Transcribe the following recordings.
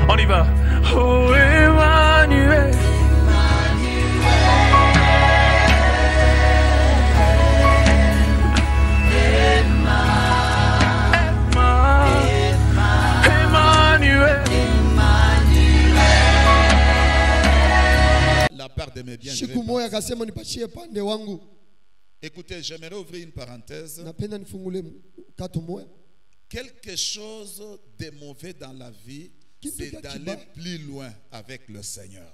On y va. Oh Emmanuel. La part de mes biens. Écoutez, j'aimerais ouvrir une parenthèse. Quelque chose de mauvais dans la vie, c'est d'aller plus loin avec le Seigneur.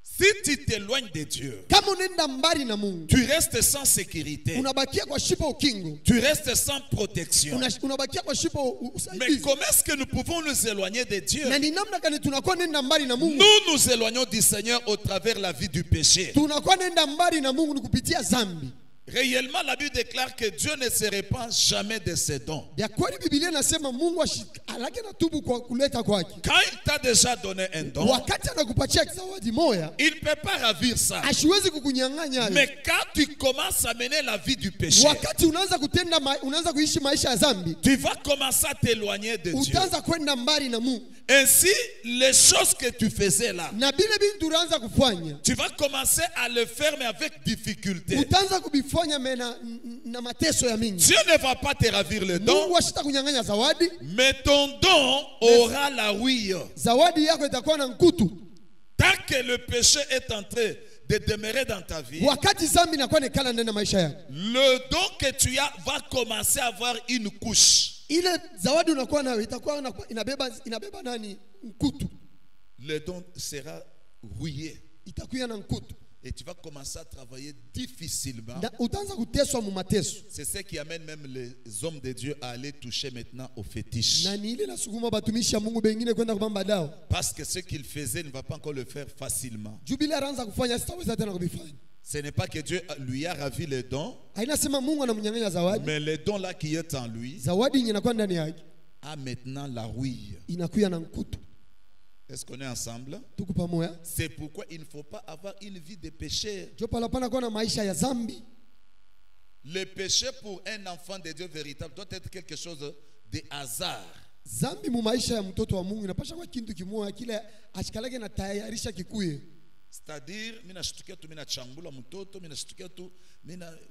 Si tu t'éloignes de Dieu, tu restes sans sécurité, tu restes sans protection. Mais comment est-ce que nous pouvons nous éloigner de Dieu? Nous nous éloignons du Seigneur au travers la vie du péché. Réellement, la Bible déclare que Dieu ne se répand jamais de ses dons. Quand il t'a déjà donné un don, il ne peut pas ravir ça. Mais quand tu commences à mener la vie du péché, tu vas commencer à t'éloigner de Dieu. Ainsi, les choses que tu faisais là, tu vas commencer à le faire mais avec difficulté. Dieu ne va pas te ravir le don, mais ton don aura la rouille. Tant que le péché est en train de demeurer dans ta vie, le don que tu as va commencer à avoir une couche. Le don sera rouillé. Et tu vas commencer à travailler difficilement. C'est ce qui amène même les hommes de Dieu à aller toucher maintenant aux fétiches. Parce que ce qu'ils faisaient ne va pas encore le faire facilement. Ce n'est pas que Dieu lui a ravi les dons, mais les dons là qui est en lui a maintenant la rouille. Est-ce qu'on est ensemble? C'est pourquoi il ne faut pas avoir une vie de péché. Le péché pour un enfant de Dieu véritable doit être quelque chose de hasard. C'est-à-dire, mina shtukia tu mina chambula mtoto, mina shtukia tu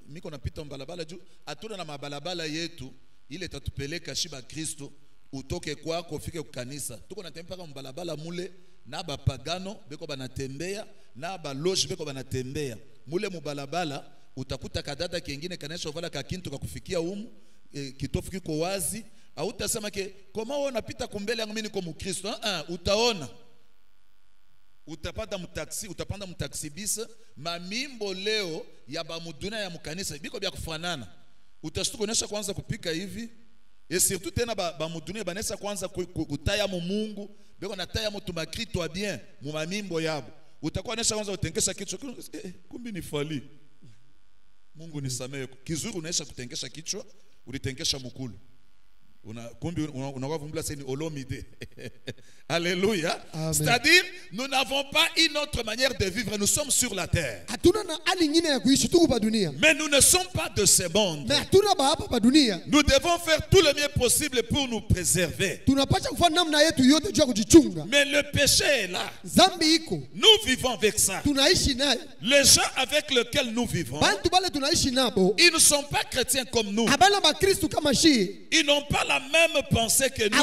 miko napita mbalabala juu atuna na mabalabala yetu ile tatupeleka shiba Kristo utoke kwako ufike kukanisa. Tuko natembea kama mbalabala mule na bapagano beko banatembea na baloji beko banatembea. Mule mubalabala utakuta kadada kingine kanesha vala kakintu kakufikia kitofu kiko wazi, au utasema ke koma wewe unapita kumbele yangu mimi niko mkristo. Utaona utapanda mtaxi bis mamimbo leo ya bamuduna ya mkanisa biko bya kufanana. Utashtukonesha kwanza kupika hivi. Et surtout tena bamuduna banesa kwanza kutaya mu Mungu biko nataya mu tumakrito bien mu mamimbo yabo. Utakuwa nesha kwanza utenkesha kichwa kumbi ni fali. Mungu nisamehe. Kizuri unaisha kutenkesha kichwa, ulitenkesha mukulu. Unakuwa c'est une olomide. Alléluia. C'est-à-dire, nous n'avons pas une autre manière de vivre. Nous sommes sur la terre. Mais nous ne sommes pas de ce monde. Nous devons faire tout le mieux possible pour nous préserver. Mais le péché est là. Nous vivons avec ça. Les gens avec lesquels nous vivons, ils ne sont pas chrétiens comme nous. Ils n'ont pas la même pensée que nous.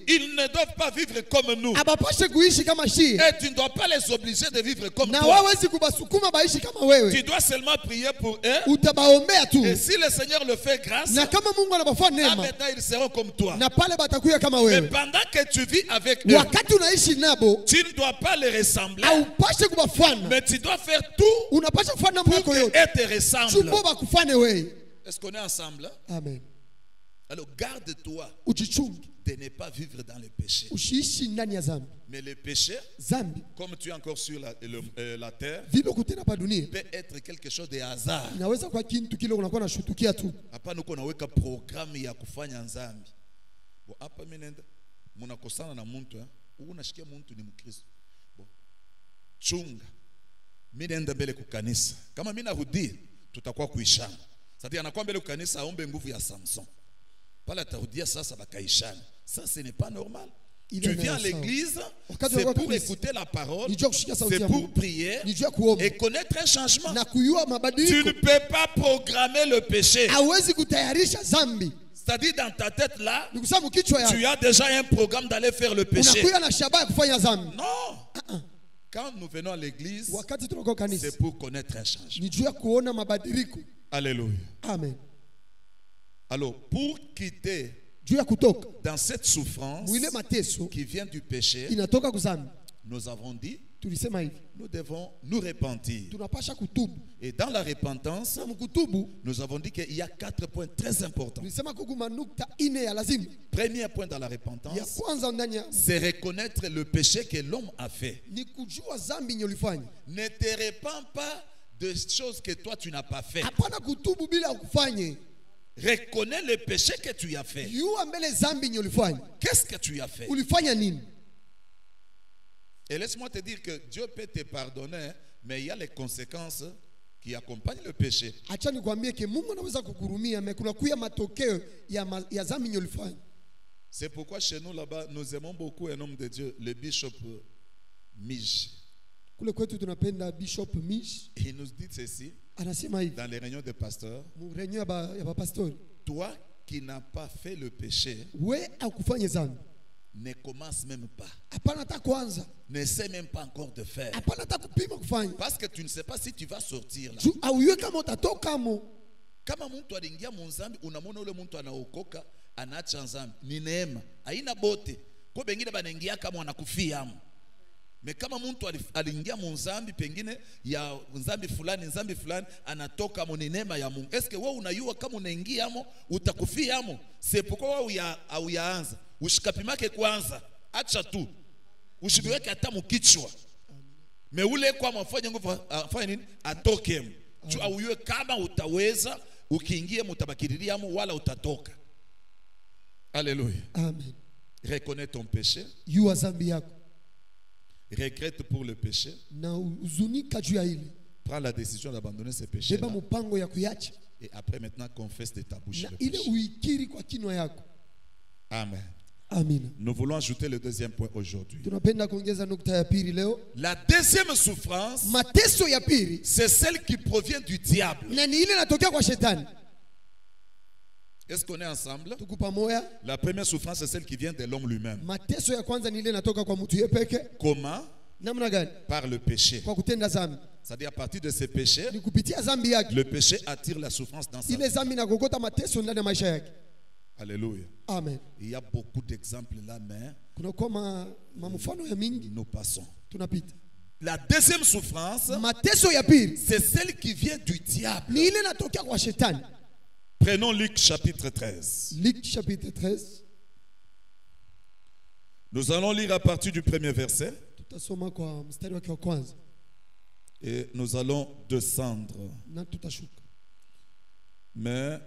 Ils ne doivent pas vivre comme nous. Et tu ne dois pas les obliger de vivre comme toi. Tu dois seulement prier pour eux. Et si le Seigneur le fait grâce, maintenant ils seront comme toi. Mais pendant que tu vis avec eux, tu ne dois pas les ressembler. Mais tu dois faire tout pour qu'ils te ressemblent. Est-ce qu'on est ensemble? Amen. Alors garde-toi de ne pas vivre dans le péché. Mais le péché, comme tu es encore sur la terre, peut être quelque chose de hasard. Hapa nuko naweka programu ya kufanya nzambi. Bo hapa mimi munakosana na muntu, unashikia muntu ni Mkristo. Bo chunga mimi nenda mbele kukanisa. Kama mimi narudi, tutakuwa kuishana. Sasa anakuwa mbele kukanisa aombe nguvu ya Samson. Pale atarudia sasa bakaishana. Ça ce n'est pas normal. Tu viens à l'église, c'est pour écouter la parole, c'est pour prier et connaître un changement. Tu ne peux pas programmer le péché. C'est-à-dire dans ta tête là, tu as déjà un programme d'aller faire le péché. Non. Quand nous venons à l'église, c'est pour connaître un changement. Alléluia. Amen. Alors, pour quitter dans cette souffrance qui vient du péché, nous avons dit, nous devons nous repentir. Et dans la repentance, nous avons dit qu'il y a 4 points très importants. Premier point dans la repentance, c'est reconnaître le péché que l'homme a fait. Ne te repens pas de choses que toi tu n'as pas fait. Reconnais le péché que tu as fait. Qu'est-ce que tu as fait? Et laisse-moi te dire que Dieu peut te pardonner, mais il y a les conséquences qui accompagnent le péché. C'est pourquoi chez nous là-bas, nous aimons beaucoup un homme de Dieu, le bishop Mij. Il nous dit ceci dans les réunions de pasteurs. Toi qui n'as pas fait le péché, ne commence même pas. Ne sais même pas encore de faire. Parce que tu ne sais pas si tu vas sortir là. Kama mtu aliingia muzambi, unamwona ule mtu anaokoka, anaacha nzambi. Ni neema. Haina bote. Kwa bengine banaingia kama wanakufia hapo. Me kama mtu aliingia muzambi pengine ya nzambi fulani anatoka mo, ni neema ya Mungu. Eske wewe unayua kama unaingia mo utakufia mo? C'est pourquoi au yaanza. Ushikapimake kwanza. Acha tu. Ushibiweke hata mkichwa. Me ule kwa mafanya nguvu afanye nini? Atoke mo. Tu auyue kama utaweza, ukiingia mutabakiriria mo wala utatoka. Alléluia. Amen. Reconnais ton péché. Yua zambi yako. Regrette pour le péché. Prends la décision d'abandonner ce péché. Et après maintenant confesse de ta bouche le péché. Amen. Amen. Nous voulons ajouter le deuxième point aujourd'hui. La deuxième souffrance, c'est celle qui provient du diable. Est-ce qu'on est ensemble? La première souffrance, c'est celle qui vient de l'homme lui-même. Comment? Par le péché. C'est-à-dire à partir de ce péché, le péché attire la souffrance dans sa vie. Alléluia. Amen. Il y a beaucoup d'exemples là, mais nous passons. La deuxième souffrance, c'est celle qui vient du diable. Prenons Luc chapitre 13. Luc chapitre 13. Nous allons lire à partir du premier verset. Et nous allons descendre. Mais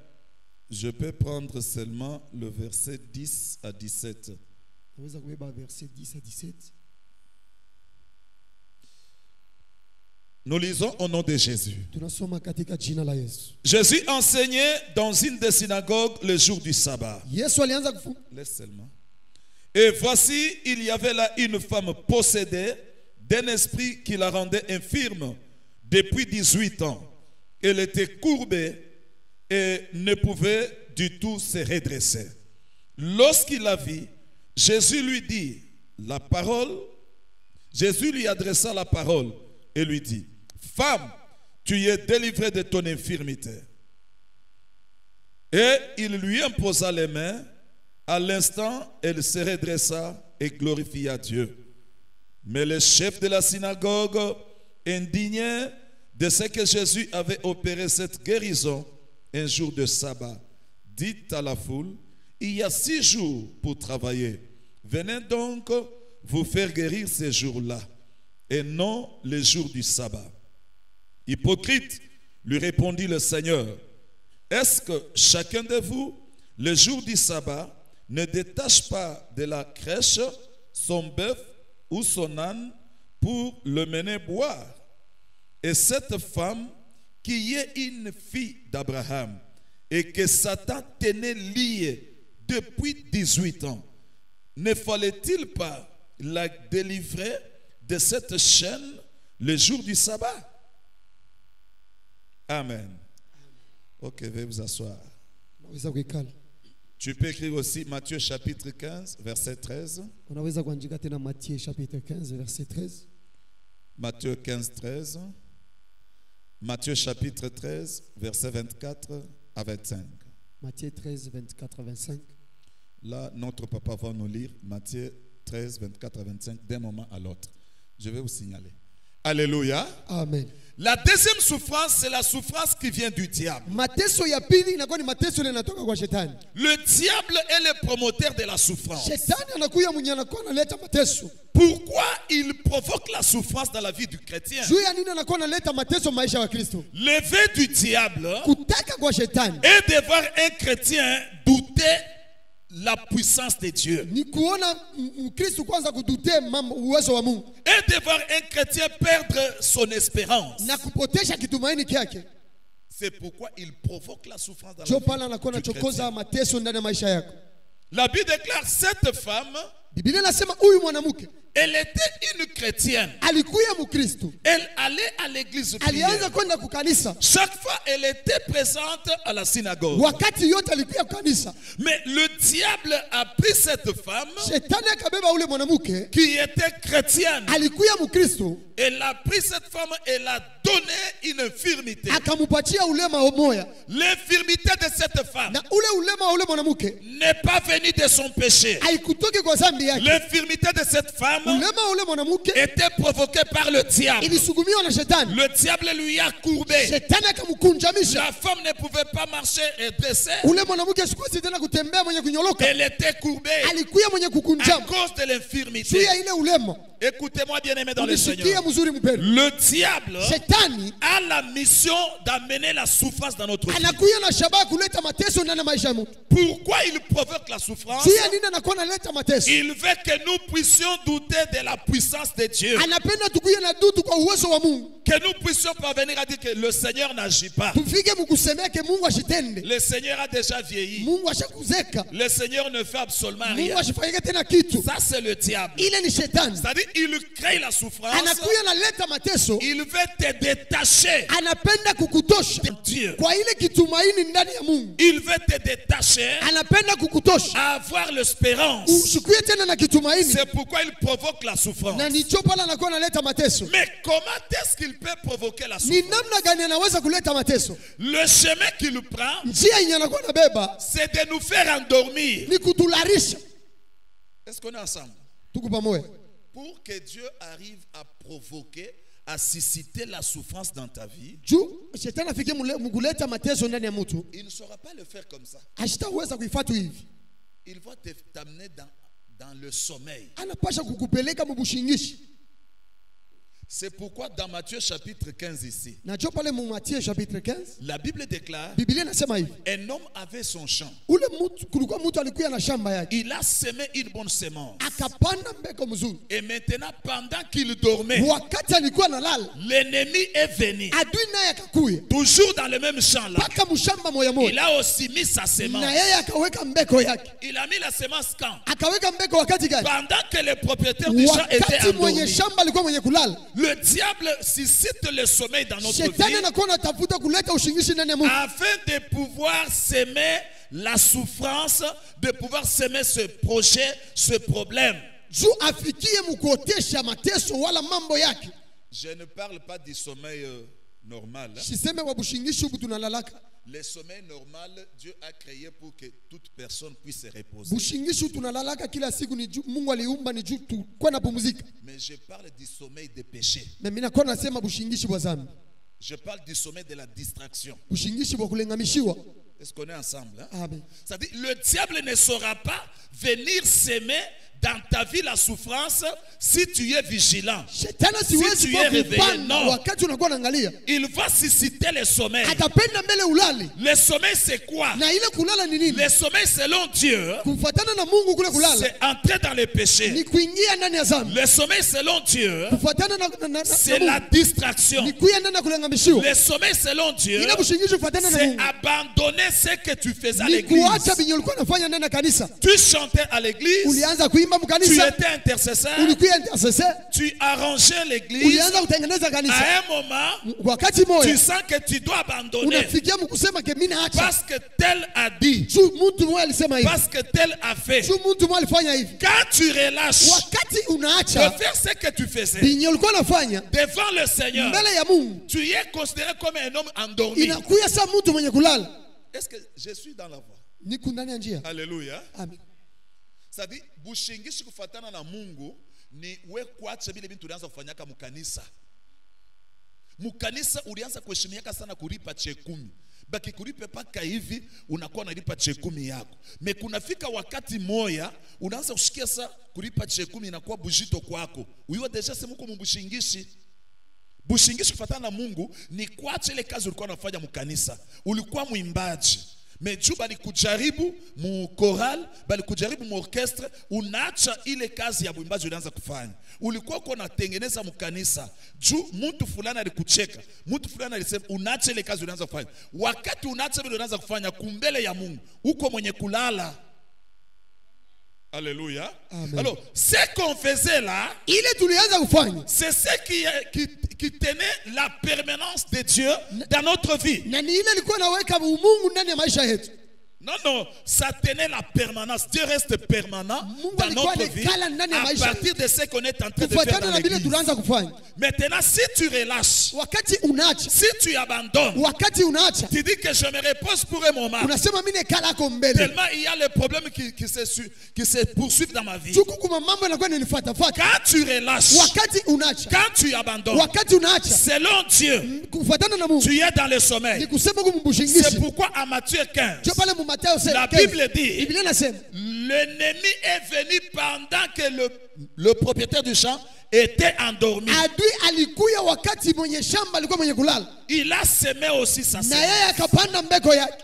je peux prendre seulement le verset 10 à 17. Nous lisons au nom de Jésus. Jésus enseignait dans une des synagogues le jour du sabbat. Laisse seulement. Et voici, il y avait là une femme possédée d'un esprit qui la rendait infirme depuis 18 ans. Elle était courbée et ne pouvait du tout se redresser. Lorsqu'il la vit, Jésus lui adressa la parole et lui dit: Femme, tu es délivrée de ton infirmité. Et il lui imposa les mains. À l'instant, elle se redressa et glorifia Dieu. Mais le chef de la synagogue, indigné de ce que Jésus avait opéré cette guérison un jour de sabbat, dit à la foule: il y a 6 jours pour travailler. Venez donc vous faire guérir ces jours-là, et non les jours du sabbat. Hypocrite, lui répondit le Seigneur, est-ce que chacun de vous, le jour du sabbat, ne détache pas de la crèche son bœuf ou son âne pour le mener boire? Et cette femme qui est une fille d'Abraham et que Satan tenait liée depuis 18 ans, ne fallait-il pas la délivrer de cette chaîne le jour du sabbat? Amen. Ok, veuillez vous asseoir. Unaweza kuikala. Tu peux écrire aussi Matthieu chapitre 15, verset 13. Unaweza kuandika tena Matthieu chapitre 15 verset 13. Matthieu 15, 13. Matthieu chapitre 13, verset 24 à 25. Matthieu 13 24 25. Là, notre papa va nous lire Matthieu 13, 24 à 25 d'un moment à l'autre. Je vais vous signaler. Alléluia. Amen. La deuxième souffrance, c'est la souffrance qui vient du diable. Mateso ya pili inakuwa ni mateso yanatoka kwa shetani. Le diable est le promoteur de la souffrance. Shetani anakuya mwenye anakuwa analeta mateso. Pourquoi il provoque la souffrance dans la vie du chrétien? Juu ya nini anakuwa analeta mateso maisha ya Kristo? Le vœu du diable Kutaka kwa shetani est de voir un chrétien douter la puissance de Dieu. ni kuona Mkristo kwanza kudute uwezo wa Mungu Et de voir un chrétien perdre son espérance. na kupotesha kitumaini kyake. C'est pourquoi il provoque la souffrance dans Ndio la pale vie anakuwa du anachokoza chrétien. mateso ndani ya maisha yako. La Bible déclare cette femme, Biblia inasema huyu mwanamke elle était une chrétienne. alikuya Mkristo, Elle allait à l'église de prière. alianza kwenda kukanisa, Chaque fois, elle était présente à la synagogue. wakati yote alikuya kukanisa. Mais le diable a pris cette femme Shetani akabeba ule mwanamke qui était chrétienne. alikuya Mkristo, Elle a pris cette femme et l'a donné une infirmité. akamupatia ulema moya, L'infirmité de cette femme na ule ulema wa ule mwanamke n'est pas venue de son péché. haikutoki kwa dhambi yake. L'infirmité de cette femme Ulema wa ule mwanamke était provoquée par le diable. ilisugumiwa na shetani. Le diable lui a courbé. Shetani akamkunjamisha. La femme ne pouvait pas marcher et dresser. Ule mwanamke sikuwezi tena kutembea mwenye kunyoloka, Elle était courbée alikuya mwenye à kukunjama cause de juu l'infirmité. ya ile ulema. Écoutez-moi, bien-aimés dans le Unisikie Seigneur. mzuri mpendo, Le diable shetani a la mission d'amener la souffrance dans notre vie. anakuya na shabaha kuleta mateso ndani ya maisha ya mtu. Pourquoi il provoque la souffrance? Juu ya nini anakuwa analeta mateso? Il veut que nous puissions douter de la puissance de Dieu. Anapenda tukuye na dutu kwa uwezo wa Mungu, Que nous puissions parvenir à dire que le Seigneur n'agit pas. tufike mkusemea ke Mungu ashitende. Le Seigneur a déjà vieilli. Mungu ashakuzeka, Le Seigneur ne fait absolument Mungu rien. ashifanyike tena kitu. Ça, c'est le diable. Ile ni shetani, C'est-à-dire, il crée la souffrance. anakuya analeta mateso, Il veut te détacher anapenda kukutosha de Dieu. kwa ile kitumaini ndani ya Mungu, Il veut te détacher anapenda kukutosha à avoir l'espérance. usikuye tena na kitumaini, C'est pourquoi il provoque la souffrance. na nicho pala anakuwa analeta mateso. Mais comment est-ce qu'il peut provoquer la Ni souffrance? namna gani anaweza kuleta mateso? Le chemin qu'il prend, Njia yenye anakuwa nabeba c'est de nous faire endormir. ni kutularisha. Est-ce qu'on est ensemble? Tuko pamoja. Pour que Dieu arrive à provoquer, à susciter la souffrance dans ta vie, Juu shetani afike mkuleta mateso ndani ya mtu, il ne saura pas le faire comme ça. ashitaweza kuifuata hivi. Il va t'amener dans le sommeil. Anapasha kukupeleka mubushingishi. C'est pourquoi dans Matthieu chapitre 15 ici, Na jo pale mu Matthieu chapitre 15, la Bible déclare, Biblia inasema hivi. un homme avait son champ. Ule mtu kulikuwa mtu alikuwa na shamba yake. Il a semé une bonne semence. Akapanda mbeko mzuri. Et maintenant, pendant qu'il dormait, Wakati alikuwa analala, l'ennemi est venu. adui naye akakuya. Toujours dans le même champ là. Paka mshamba moya Il moya. a aussi mis sa semence. Na yeye akaweka mbeko yake. Il a mis la semence quand? Akaweka mbeko wakati gani? Pendant que le propriétaire du champ était Wakati mwenye endormi. shamba alikuwa mwenye kulala. Le diable suscite le sommeil dans notre Shetani vie anakuwa anatafuta kuleta ushingishi ndani ya Mungu. afin de pouvoir s'aimer la souffrance, de pouvoir s'aimer ce projet, ce problème. Juu afikie mkuotesha mateso wala mambo yake. Je ne parle pas du sommeil normal. Hein. Siseme wa bushingishi huku tunalalaka. Le sommeil normal, Dieu a créé pour que toute personne puisse se reposer. Bushingishi tunalalaka kila siku ni juu Mungu aliumba ni juu tu kwa napumzika. Mais je parle du sommeil de péché. Na mimi nakuwa nasema bushingishi bwa zambi. Je parle du sommeil de la distraction. Bushingishi bwa kulengamishiwa. Est-ce qu'on est ensemble? Hein? Amen. C'est-à-dire, le diable ne saura pas venir s'aimer dans ta vie la souffrance si tu es vigilant. Shetani Si siwezi tu kwa es réveillé, kupanda non. wakati unakuwa unaangalia. Il va susciter le sommeil. Atapenda mbele ulale. Le sommeil, c'est quoi? Na ile kulala ni nini? Le sommeil, selon Dieu, Kufuatana na Mungu kule kulala c'est entrer dans le péché. ni kuingia ndani ya dhambi. Le sommeil, selon Dieu, Kufuatana na c'est Mungu la distraction. ni kuya ndani ya kulangamishiwa. Le sommeil, selon Dieu, Ile bushingishi kufuatana na c'est Mungu abandonner ce que tu faisais à ni l'église. kuacha binyo ulikuwa unafanya ndani ya kanisa. Tu chantais à l'église, Ulianza kuimba tu mkanisa, étais intercesseur, ulikuwa intercessor, tu arrangeais l'église. ulianza kutengeneza kanisa. À un moment, Wakati tu moja sens que tu dois abandonner unafikia mkusema ke mimi naacha. parce que tel a dit, Juu mtu mmoja alisema hivi. parce que tel a fait. Juu mtu mmoja alifanya hivi. Quand tu relâches Wakati de unaacha faire ce que tu faisais binyo ulikuwa unafanya devant le Seigneur, mbele ya Mungu, tu es considéré comme un homme endormi. inakuya saa mtu mwenye kulala. Est-ce que je suis dans la voie? Niko ndani ya njia. Alléluia. Amen. C'est-à-dire, bushingishi kufatana na Mungu ni we kuacha vile vitu ulianza kufanyaka mukanisa. Mukanisa ulianza kuheshimiaka sana kulipa chekumi. Baki kulipe paka hivi unakuwa unalipa chekumi yako. Me kunafika wakati moya unaanza kushikia sa kulipa chekumi inakuwa bujito kwako. Uiwa deja sema uko mbushingishi. Bushingishi kufatana na Mungu ni kuacha ile kazi ulikuwa unafanya mukanisa. Ulikuwa muimbaji. Meju bali kujaribu mu choral, bali kujaribu mu orchestre, unaacha ile kazi ya mwimbaji ulianza kufanya. Ulikuwa uko unatengeneza mkanisa. Juu mtu fulani alikucheka, mtu fulani alisema unaacha ile kazi ulianza kufanya. Wakati unaacha ile ulianza kufanya kumbele ya Mungu, uko mwenye kulala. Alléluia. Amen. Alors, ce qu'on faisait là, Ile tulianza kufanya c'est ce qui tenait la permanence de Dieu dans notre vie. na ni ile ilikuwa inaweka umungu ndani ya maisha yetu. Non, non, ça tenait la permanence. Dieu reste permanent dans notre vie à partir de ce qu'on est en train de faire Kufuatana dans na vile l'église. tunaanza kufanya. Maintenant, si tu relâches, Wakati unaacha, si tu abandonnes, wakati unaacha, tu dis que je me repose pour un moment. unasema mimi nekala ko mbele. Tellement il y a les problèmes qui se poursuivent dans ma vie. Chuku kuma mambo yanakuwa nilifuata fuata. Quand tu relâches, Wakati unaacha, quand tu abandonnes, wakati unaacha, selon Dieu, kufuatana na Mungu, tu es dans le sommeil. ni kusema C'est kumbushingishi. pourquoi à Matthieu 15, Jo pale mu Mathayo la 15, Bible dit, Biblia inasema l'ennemi est venu pendant que le propriétaire du champ était endormi. adui alikuya wakati mwenye shamba alikuwa mwenye kulala. Il a semé aussi sa Na semence. yeye akapanda mbeko yake.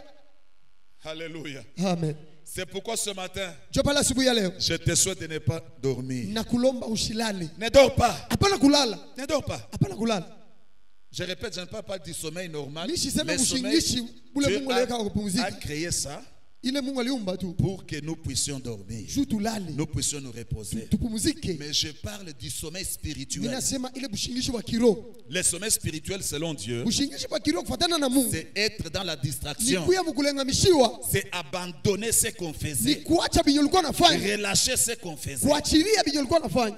Alléluia. Amen. C'est pourquoi ce matin, Jo pale asubuhi ya leo je te souhaite de ne pas dormir. na kulomba usilale. Ne dors pas. Hapana kulala. Ne dors pas. Hapana kulala. Je répète, je ne parle pas du sommeil normal. Mimi siseme Le sommeil, kushingishi ule Dieu Mungu aliweka kwa a kupumzika. créé ça Ile Mungu aliumba tu. pour que nous puissions dormir. Juu tulale. Nous puissions nous reposer. Tupumzike. Mais je parle du sommeil Mimi spirituel. nasema ile bushingishi wa kiroho. Le sommeil spirituel, selon Dieu, Bushingishi wa kiroho kufuatana na Mungu. c'est être dans la Ni distraction. kuya mkulengamishiwa. C'est abandonner ce qu'on Ni faisait. kuacha binyo ulikuwa unafanya. Relâcher ce qu'on faisait. Kuachilia binyo ulikuwa unafanya.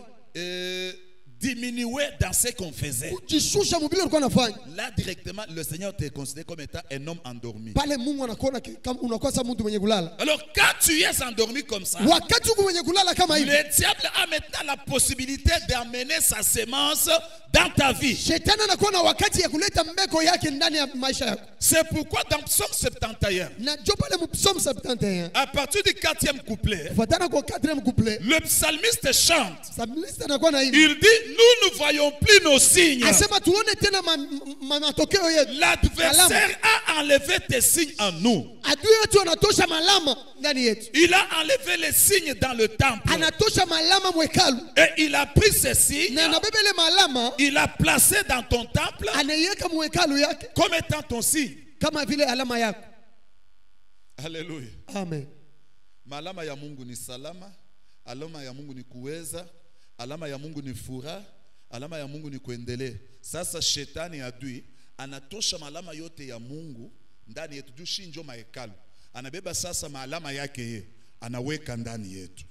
Diminuer dans ce qu'on faisait. Kujishusha mubile ulikuwa unafanya. Là, directement, le Seigneur te considère comme étant un homme endormi. Pale Mungu anakuona kama unakuwa kama mtu mwenye kulala. Alors, quand tu es endormi comme ça, Wakati uko mwenye kulala kama hivi, le diable a maintenant la possibilité d'amener sa sémence dans ta vie. shetani anakuwa na wakati ya kuleta mbeko yake ndani ya maisha yako. C'est pourquoi dans Psaume 71, Na jo pale mu Psalm 71, à partir du 4e couplet, kufuatana kwa 4e couplet, le psalmiste chante. psalmiste anakuwa na hivi. Il dit, nous ne voyons plus nos signes. Asema tuone tena matokeo yetu. L'adversaire a enlevé tes signes en nous. Adui wetu anatosha malama ndani yetu. Il a enlevé les signes dans le temple. Anatosha malama mwekalu. Et il a pris ces signes, Na anabeba ile malama, il a placé dans ton temple anaiweka mwekalu yake comme étant ton signe. kama vile alama yako. Alléluia. Amen. Malama ya Mungu ni salama, alama ya Mungu ni kuweza, alama ya Mungu ni furaha, alama ya Mungu ni kuendelea. Sasa shetani adui anatosha malama yote ya Mungu ndani yetu, juu shinjo mahekalu. Anabeba sasa malama yake ye, anaweka ndani yetu.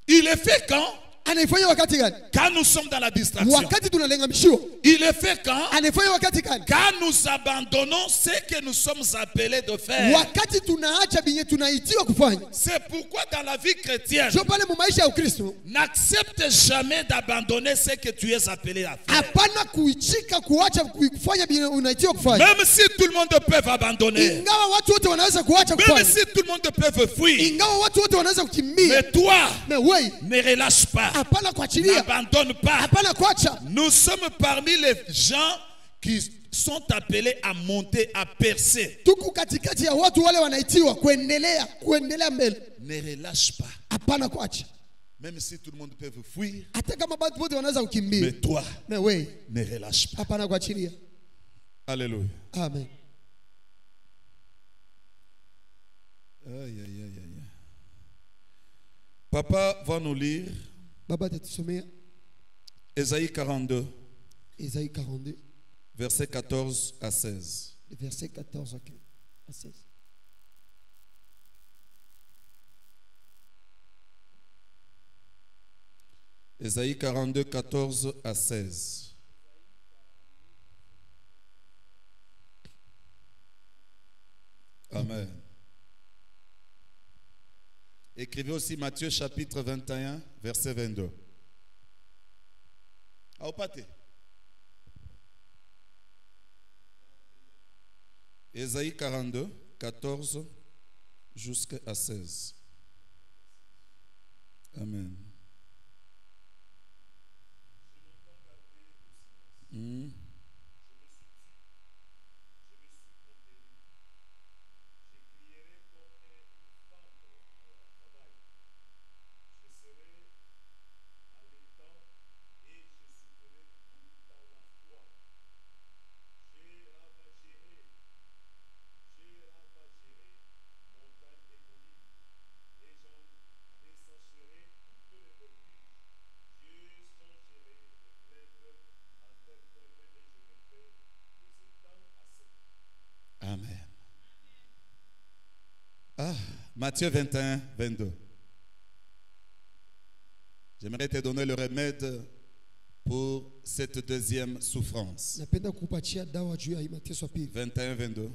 Il est fait quand anaifanya wakati gani? Quand nous sommes dans la distraction. Wakati tunalengamishiwa. Il le fait quand? Anaifanya wakati gani? Quand nous abandonnons ce que nous sommes appelés de faire. Wakati tunaacha binye tunaitiwa kufanya. C'est pourquoi dans la vie chrétienne, Sio pale mu maisha ya Ukristo, n'accepte jamais d'abandonner ce que tu es appelé à faire. hapana kuichika kuacha kufanya binye unaitiwa kufanya. Même si tout le monde peut abandonner. Ingawa watu wote wanaweza kuacha Même kufanya. si tout le monde peut fuir. Ingawa watu wote wanaweza kukimbia. Mais toi, Mais wewe ne relâche pas. hapana kuachilia. N'abandonne pas. Hapana kuacha. Nous sommes parmi les gens qui sont appelés à monter, à percer. Tuko katikati ya watu wale wanaitiwa kuendelea mbele. Ne relâche pas. Hapana kuacha. Même si tout le monde peut fuir. Hata kama watu wote wanaweza kukimbia. Mais toi, Mais wewe ne relâche pas. hapana kuachilia. Alléluia. Amen. Aïe, aïe, aïe, aïe. Papa va nous lire Baba tatusomea Ésaïe 42, Isaïe 42 versets 14 à 16. verset 14 à 16. Ésaïe 42, 14 à 16. Amen. Écrivez aussi Matthieu chapitre 21, verset 22. Au pâté. Ésaïe 42, 14 jusqu'à 16. Amen. Amen. Matthieu 21, 22. J'aimerais te donner le remède pour cette deuxième souffrance. Napenda kukupatia dawa juu ya hii mateso ya pili. 21, 22.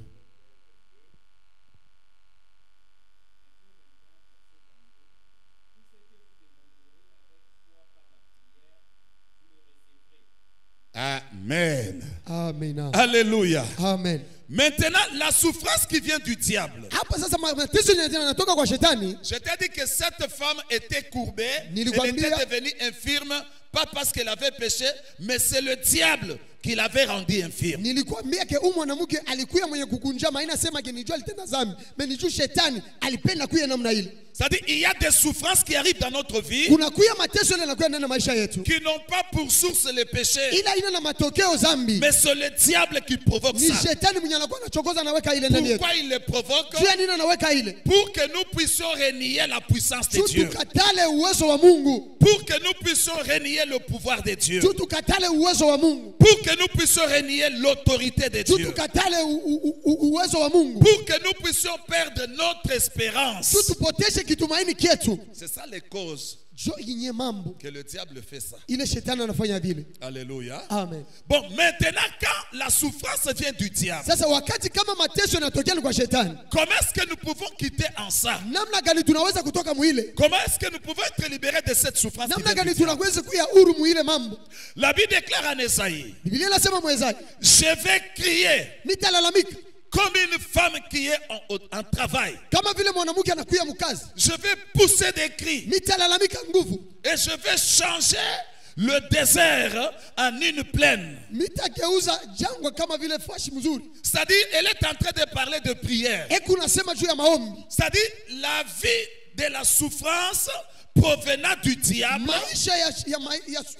Amen. Amen. Alléluia. Amen. Maintenant, la souffrance qui vient du diable. Hapa sasa mateso yanatoka kwa shetani. Je t'ai dit que cette femme était courbée, elle Nilikwambia- était devenue infirme, pas parce qu'elle avait péché, mais c'est le diable qui l'avait rendue infirme. Nilikwambia ke huyu mwanamke alikuwa mwenye kukunjama, haina sema ke nijua alitenda dhambi, mais nijua shetani alipenda kuya namna ile. C'est-à-dire il y a des souffrances qui arrivent dans notre vie Kuna kuya mateso ile yanakuwa ndani ya maisha yetu. qui n'ont pas pour source le péché, Ila ina na matokeo zambi. mais c'est le diable qui provoque Ni ça. shetani mwenye anakuwa anachokoza anaweka ile ndani yetu. Pourquoi il le provoque? Juu ya nini anaweka ile? Pour que nous puissions renier la puissance de Juu Dieu. tukatale uwezo wa Mungu. Pour que nous puissions renier le pouvoir de Dieu. Juu tukatale uwezo wa Mungu. Pour que nous puissions renier l'autorité de Juu Dieu. tukatale uwezo wa Mungu. Pour que nous puissions perdre notre espérance. Juu tupoteshe kitumaini kietu. C'est ça les causes Jo yenye mambo que le diable fait ça. ile shetani anafanya vile. Alléluia. Amen. Bon, maintenant quand la souffrance vient du diable, Sasa wakati kama mateso yanatokea kwa shetani, comment est-ce que nous pouvons quitter en ça? namna gani tunaweza kutoka muile? Comment est-ce que nous pouvons être libérés de cette souffrance qui Namna vient gani du diable? tunaweza kuya huru muile mambo? La Bible déclare en Esaïe, Biblia inasema mwezani, je vais crier nitalalamika comme une femme qui est en travail. kama vile mwanamke anakuya mkazi. Je vais pousser des cris Nitalalamika nguvu. et je vais changer le désert en une plaine. Nitageuza jangwa kama vile fashi mzuri. C'est-à-dire, elle est en train de parler de prière. Eku nasema juu ya maombi. C'est-à-dire, la vie de la souffrance provenant du diable. Maisha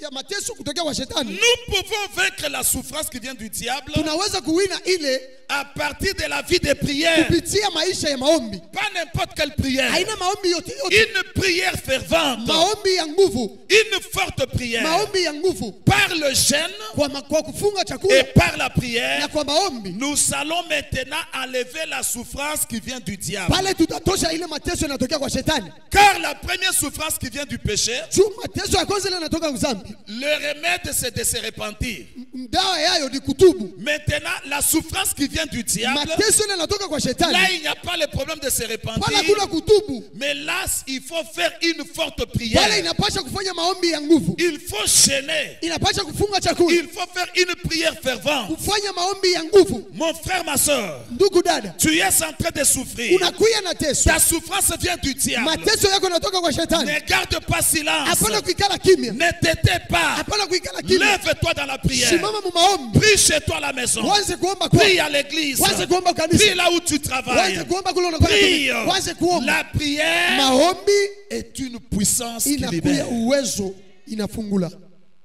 ya mateso kutokea kwa shetani. Nous pouvons vaincre la souffrance qui vient du diable Tunaweza kuwina ile à partir de la vie de prière. kupitia maisha ya maombi. Pas n'importe quelle prière. Haina maombi yote. Une prière fervente. Maombi ya nguvu. Une forte prière. Maombi ya nguvu. Par le jeûne Kwa kufunga et chakula par la prière, na kwa maombi. nous allons maintenant enlever la souffrance qui vient du diable. Pale tutatosha ile mateso yanatokea kwa shetani. Car la première souffrance souffrance qui vient du péché, juu mateso ya kwanza ile yanatoka kuzambi, le remède c'est de se repentir. dawa yayo ni kutubu. Maintenant, la souffrance qui vient du diable, Mateso ile yanatoka kwa là shetani, il n'y a pas le problème de se repentir. pala kuna kutubu, Mais là, il faut faire une forte pala prière. inapasha kufanya maombi ya nguvu, Il faut jeûner. inapasha kufunga chakula, Il faut faire une prière fervente. kufanya maombi ya nguvu. Mon frère, ma soeur, Ndugu dada, tu es en train de souffrir. unakuya na teso, Ta souffrance vient du diable. mateso yako yanatoka kwa shetani. Ne garde pas silence. Hapana kuikala kimya, Ne t'étais pas. hapana kuikala kimya. Lève-toi dans la prière. Simama mu maombi, Prie chez toi à la maison. wanze kuomba kwa, Prie à l'église. wanze kuomba kanisa, Prie là où tu travailles. wanze kuomba kule unakwenda, Prie. wanze kuomba. La prière Maombi est une puissance qui inakuya libère. uwezo, inafungula.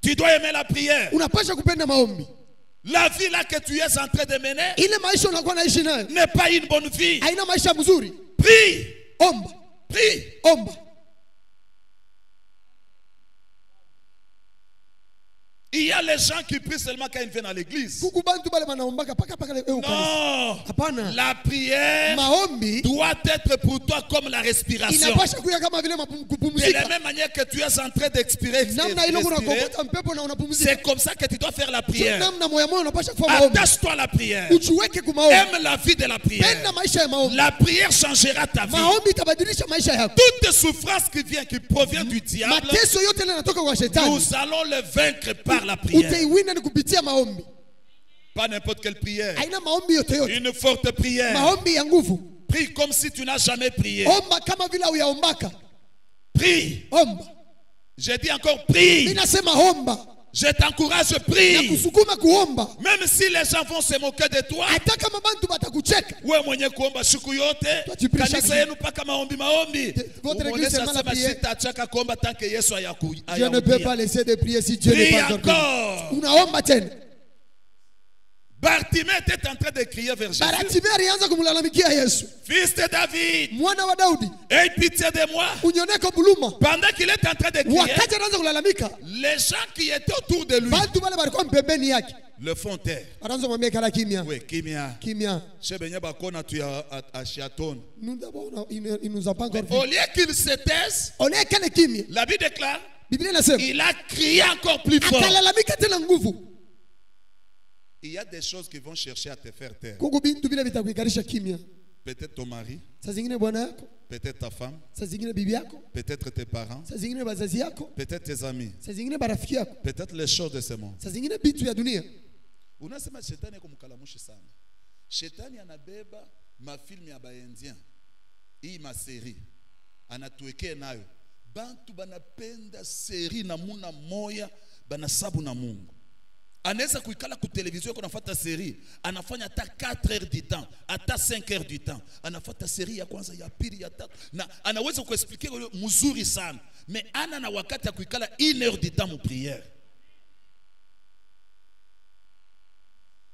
Tu dois aimer la prière. Unapasha kupenda maombi. La vie là que tu es en train de mener Ile maisha unakuwa naishi nayo n'est pas une bonne vie. haina maisha mzuri. Prie. Omba, Prie. omba. Il y a les gens qui prient seulement quand ils viennent à l'église. Kuku bantu bale banaombaka paka kanisa. Non. Hapana. La prière Maombi doit être pour toi comme la respiration. inapasha kuya kama vile De la kupumzika. même manière que tu es en train d'expirer, Namna ile respirer, unakokota mpepo na unapumzika. c'est comme ça que tu dois faire la prière. Namna moyo moyo unapasha kufanya maombi. Attache-toi à la prière. Ujiweke kwa maombi. Aime la vie de la prière. Penda maisha ya maombi. La prière changera ta vie. Maombi itabadilisha maisha yako. Toute souffrance qui provient du diable, Mateso yote ile yanatoka kwa shetani. nous allons le vaincre par la prière. Utaiwina ni kupitia maombi. Pas n'importe quelle prière. Haina maombi yote yote. Une forte prière. Maombi ya nguvu. Prie comme si tu n'as jamais prié. Omba kama vile uyaombaka. Prie. Omba. Je dis encore prie. Mimi nasema omba. Je t'encourage, Na prie. kusukuma kuomba. Même si les gens vont se moquer de toi, Hata kama bantu batakucheka. wewe mwenye kuomba siku yote, Tu pries chaque kanisa jour. yenu paka maombi maombi. Votre église Umuonesha seulement la sema prière. sitachaka kuomba tant que Yesu Je ne peux pas laisser de prier si Dieu n'est Prie pas ordonné. encore. Unaomba tena. Bartimée était en train de crier vers Jésus. Baratimae alianza kumlalamikia Yesu. Fils de David, Mwana wa Daudi, aie pitié de moi. unyoneko buluma. Pendant qu'il est en train de crier, Wakati anaanza kulalamika, les gens qui étaient autour de lui bantu wale walikuwa pembeni yake. le font taire. Anaanza kumwambia kala kimya. Oui, kimia. Kimya. Shebenye bakona tu à Chiaton. Nous d'abord il nous a pas encore Au vu. lieu qu'il se taise, On est kale kimya. la Bible déclare, Biblia inasema il a crié encore plus fort. akalalamika tena nguvu. Il y a des choses qui vont chercher à te faire taire. Kuku bintu bila vitakuikarisha kimya. Peut-être ton mari, Saa zingine bwana yako, peut-être ta femme, saa zingine bibi yako, peut-être tes parents, saa zingine bazazi yako, peut-être tes amis, saa zingine barafiki yako, peut-être les choses de ce monde. saa zingine bitu ya dunia. Unasema shetani yako mkalamushi sana. Shetani anabeba mafilmu ya bayendia. Hii maseri anatuwekea nayo. Bantu banapenda seri na muna moya banasabu na Mungu. Anaweza kuikala ku television kwa nafuata seri, anafanya hata 4 heures du temps, hata 5 heures du temps. Anafuata seri ya kwanza, ya pili, ya tatu. Na anaweza kuexpliquer mzuri sana. Mais ana na wakati ya kuikala 1 heure du temps mu prière.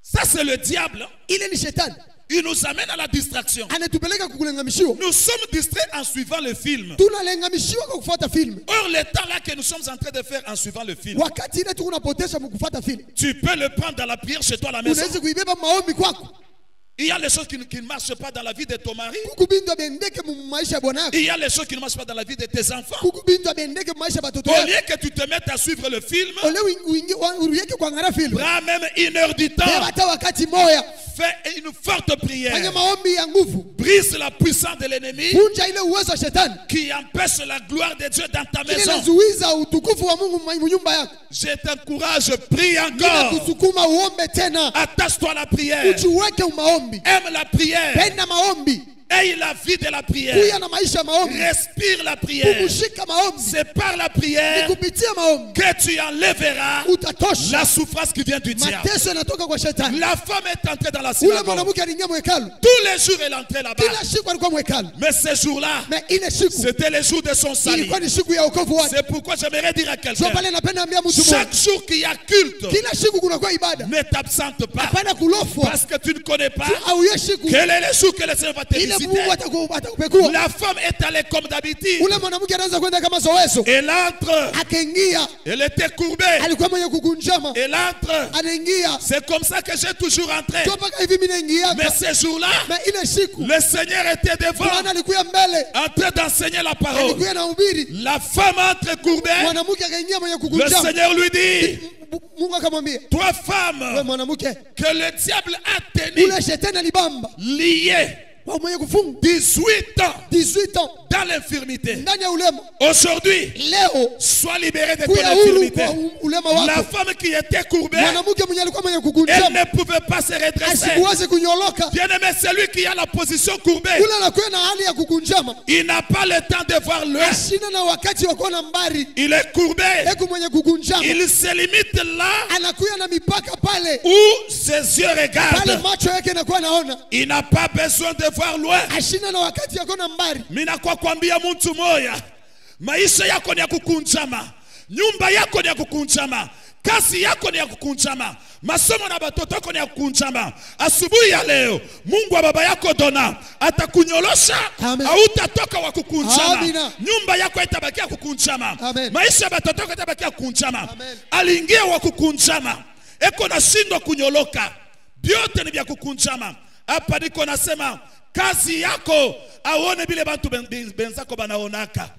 Ça c'est le diable. Ile ni shetani. Il nous amène à la distraction. Anatupeleka kukulengamishiwa. Nous sommes distraits en suivant le film. Tunalengamishiwa kwa kufuata film. Or, le temps là que nous sommes en train de faire en suivant le film, Wakati ile tunapotesha mkufuata film. tu peux le prendre dans la prière chez toi à la maison. Unaweza kuibeba maombi kwako. Il y a les choses qui ne marchent pas dans la vie de ton mari. Kuku bintu abendeke mu maisha ya bwana yako. Il y a les choses qui ne marchent pas dans la vie de tes enfants. Kuku bintu abendeke mu maisha ya batoto Au yako. lieu que tu te mettes à suivre le film, Ole uingie kuangalia film. prends même 1 heure du temps. Beba hata wakati moya. Fais une forte Fanya prière. maombi ya nguvu. Brise la puissance de l'ennemi Vunja ile uwezo wa shetani. qui empêche la gloire de Dieu dans ta Ile maison. inazuiza utukufu wa Mungu mu nyumba yako. Je t'encourage, prie Nina encore. kusukuma uombe tena. Attache-toi à la prière. Ujiweke maombi. Aime la prière. Penda maombi. Aie la vie de la prière. Kuya na maisha ya maombi. Respire la prière. Kushika maombi. C'est par la prière Kupitia maombi. que tu enlèveras Utatosha. la souffrance qui vient du diable. Mateso yanatoka kwa shetani. La femme est entrée dans la Ule synagogue. mwanamke aliingia mwekalu. Tous les jours, elle entrait là-bas. Kila siku alikuwa mwekalu. Mais ce jour-là, Na ile siku c'était le jour de son salut. ilikuwa ni siku ya wokovu wake. C'est pourquoi j'aimerais dire à Sio quelqu'un, pale napenda ambia mtu mmoja. chaque jour qu'il y a culte, Kila siku kunakuwa ibada. ne t'absente pas. Hapana kulofwa. Parce que tu ne connais pas Au hiyo siku quel est le jour que le Seigneur va te ile visiter. incapacité. atakupekua. La femme est allée comme d'habitude. Ule mwanamke anaanza kwenda kama zowezo. Elle entre. Akaingia. Elle était courbée. Alikuwa mwenye kukunjama. Elle entre. Anaingia. C'est comme ça que j'ai toujours entré. Mpaka hivi mimi naingia. Mais ce jour-là, Na ile siku le Seigneur était devant, Bwana alikuwa mbele. en train d'enseigner la parole. Alikuwa anahubiri. La femme entre courbée. Mwanamke akaingia mwenye Le kukunjama. Seigneur lui dit, Mungu akamwambia, toi wewe femme, mwanamke, que le diable a tenu ule shetani alibamba lié wa mwenye kufunga 18 ans 18 ans dans l'infirmité. ndani ya ulema. Aujourd'hui, Leo sois libéré de ton kuya huru infirmité. kwa ulema La wako. femme qui était courbée, Mwanamke mwenye alikuwa mwenye elle kukunjama ne pouvait pas se redresser. asikuweze kunyoloka. Bien-aimé, celui qui a la position courbée, Ule anakuwa na hali ya kukunjama, il n'a pas le temps de voir loin. ashina na wakati wa kuona mbali. Il est courbé. Eku mwenye kukunjama Il se limite là anakuwa na mipaka pale où ses yeux pale, regardent. macho yake yanakuwa naona, Il n'a pas besoin de voir loin. ashina na wakati ya kuona mbali. Mina kwa kwambia mtu moya, maisha yako ni ya kukunjama, nyumba yako ni ya kukunjama, kazi yako ni ya kukunjama, masomo na batoto yako ni ya kukunjama. Asubuhi ya leo Mungu wa baba yako Dona atakunyolosha, Amen. hautatoka wa kukunjama. Amina. Nyumba yako itabakia kukunjama. Amen. Maisha ya batoto yako itabakia kukunjama. Amen. Aliingia wa kukunjama, eko nashindwa kunyoloka, vyote ni vya kukunjama. Hapa niko nasema kazi yako aone bile bantu benzako banaonaka,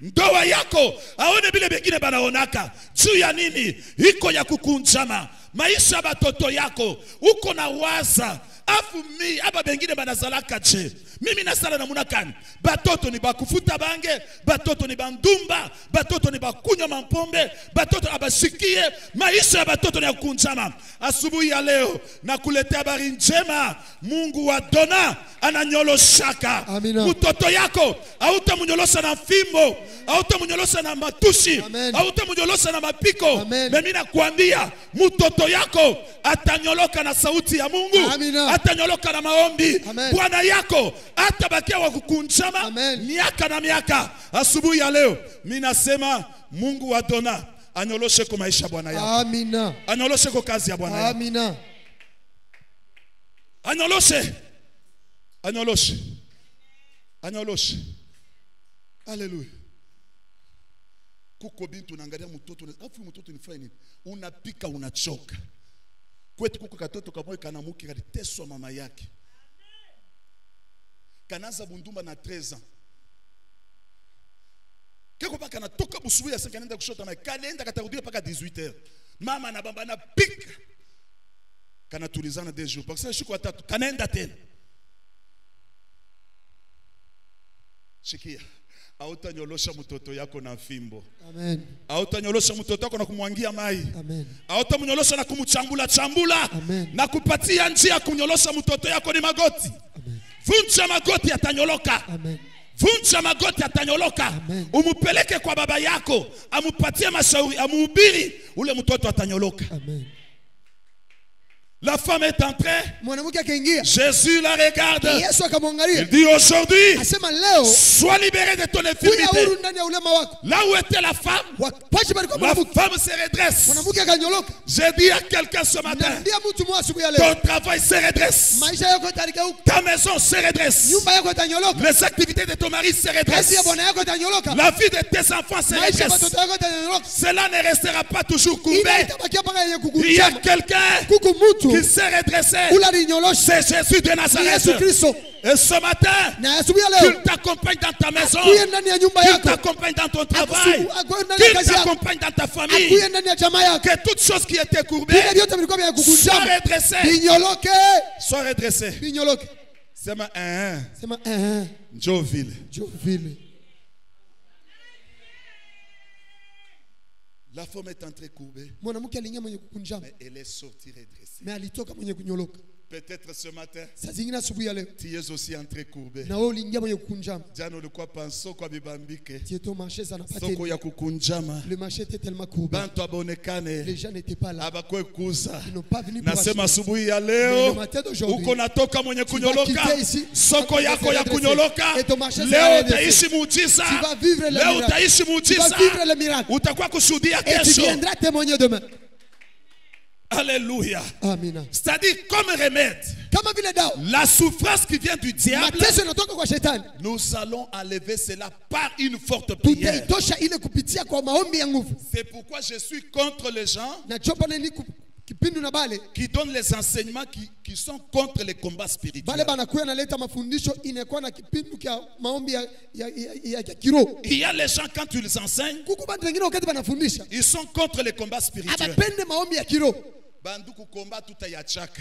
ndoa yako aone bile bengine banaonaka. Juu ya nini? Iko ya kukunjama. Maisha ya batoto yako uko na waza afu mi aba bengine banazalaka je, mimi nasala namuna kani? Batoto ni bakufuta bange, batoto ni bandumba, batoto ni bakunywa mampombe, batoto abashikie. Maisha ya batoto ni ya kukunjama. Asubuhi ya leo nakuletea habari njema. Mungu wa Dona ananyoloshaka. Amina. Mtoto yako hautamunyolosha na fimbo, hautamunyolosha na matushi, Amen. hautamunyolosha na mapiko. Amen. Mimi nakwambia mtoto yako atanyoloka na sauti ya Mungu. Amina. Atanyoloka na maombi. Amen. Bwana yako atabakia wa kukunjama Amen. miaka na miaka. Asubuhi ya leo mimi nasema Mungu wa Dona anyoloshe kwa maisha bwana yako. Amina. Anyoloshe kwa kazi ya bwana yako. Amina. Anyoloshe. Anyoloshe. Anyoloshe. Haleluya. Kuko bintu unaangalia mtoto, afu mtoto nifanye nini? Unapika unachoka. Kwetu kuko katoto kamoja kanamuke kaliteswa mama yake. Kanaza bundumba na 13 ans. Keko paka natoka busubuhi ya 5 anaenda kushota na kanaenda katarudia paka 18h. Mama na baba na pika. Kana tulizana 2 jours. Parce que siku tatu kanaenda tena. Shikia. Hautanyolosha mtoto yako na fimbo. Amen. Hautanyolosha mtoto wako na kumwangia mai. Amen. Hautamnyolosha na kumchambula chambula. Amen. Na kupatia njia kunyolosha mtoto yako ni magoti. Amen. Vunja magoti atanyoloka. Amen. Vunja magoti atanyoloka. Amen. Umupeleke kwa baba yako, amupatie mashauri, amuhubiri, ule mtoto atanyoloka. Amen. La femme est entrée. Mwanamke akaingia. Jésus la regarde. Yesu akamwangalia. Il dit aujourd'hui, Asema leo sois libéré de ton kuya infirmité. huru ndani ya ulema wako. Là où était la femme, Wapashi bali kwa la mwanamke. femme se redresse. Mwanamke akanyoloka. J'ai dit à quelqu'un ce matin, Naambia mtu mmoja asubuhi ya ton leo. travail se redresse. Maisha yako yatarikauka. Ta maison se redresse. Nyumba yako itanyoloka. Les activités de ton mari se Kazi ya redressent. bwana yako itanyoloka. La vie de tes enfants se Maisha ya redresse. watoto yako itanyoloka. Cela ne restera pas toujours Ila courbé. itabakia mpaka yenye Il y a kukunjama. quelqu'un Kuku qui mtu s'est redressé. ula alinyolosha. C'est Jésus de Ni Nazareth. Yesu Kristo. Et ce matin, Na asubuhi ya qu'il leo t'accompagne dans ta maison, akuye ndani ya nyumba qu'il yako. t'accompagne dans ton travail, Akuye ndani ya qu'il kazi yako. t'accompagne dans ta famille, Akuye ndani ya jamaa yako. que toutes choses qui étaient courbées Vile vyote vilikuwa vya soient kukunjama. redressées. Vinyoloke. Soient redressées. Vinyoloke. Sema Sema Joville. jo vile. La femme est entrée courbée, Mwanamke aliingia mwenye kukunjama. mais elle est sortie redressée. Na alitoka mwenye kunyoloka. Peut-être ce matin, Saa zingine asubuhi ya leo tu es aussi entré courbé. na wewe uliingia mwenye kukunjama. Jana ulikuwa panso kwa bibambike. Tu étais au marché, ça n'a pas Soko tenu. ya kukunjama. Le marché était tellement courbé. Bantu abonekane. Les gens n'étaient pas là. Abakwe kuza. Ils n'ont pas venu pour Nasema acheter. asubuhi ya Mais leo le matin d'aujourd'hui, uko natoka mwenye tu vas kunyoloka. quitter ici, Soko tu vas yako ya te redresser. kunyoloka. Et ton marché sera Leo redressé. utaishi muujiza. Tu vas vivre le Leo miracle. utaishi Tu vas muujiza. vivre le miracle. Utakuwa kushuhudia Et tu kesho. viendras témoigner demain. Alléluia. Amina. C'est-à-dire comme remède, Kama vile dawa. la souffrance qui vient du diable, Mateso yanatoka kwa shetani. nous allons enlever cela par une forte prière. Tutaitosha ile kupitia kwa maombi ya nguvu. C'est pourquoi je suis contre les gens Na chopa nini kipindu na bale. qui donnent les enseignements qui sont contre les combats Bale spirituels. banakuya naleta mafundisho inakuwa na kipindu kia maombi ya kiroho. Il y a les gens quand tu les enseignes, Kuku bantu wengine wakati banafundisha. ils sont contre les combats spirituels. Abapende maombi ya kiroho. Banduku combat tutayachaka.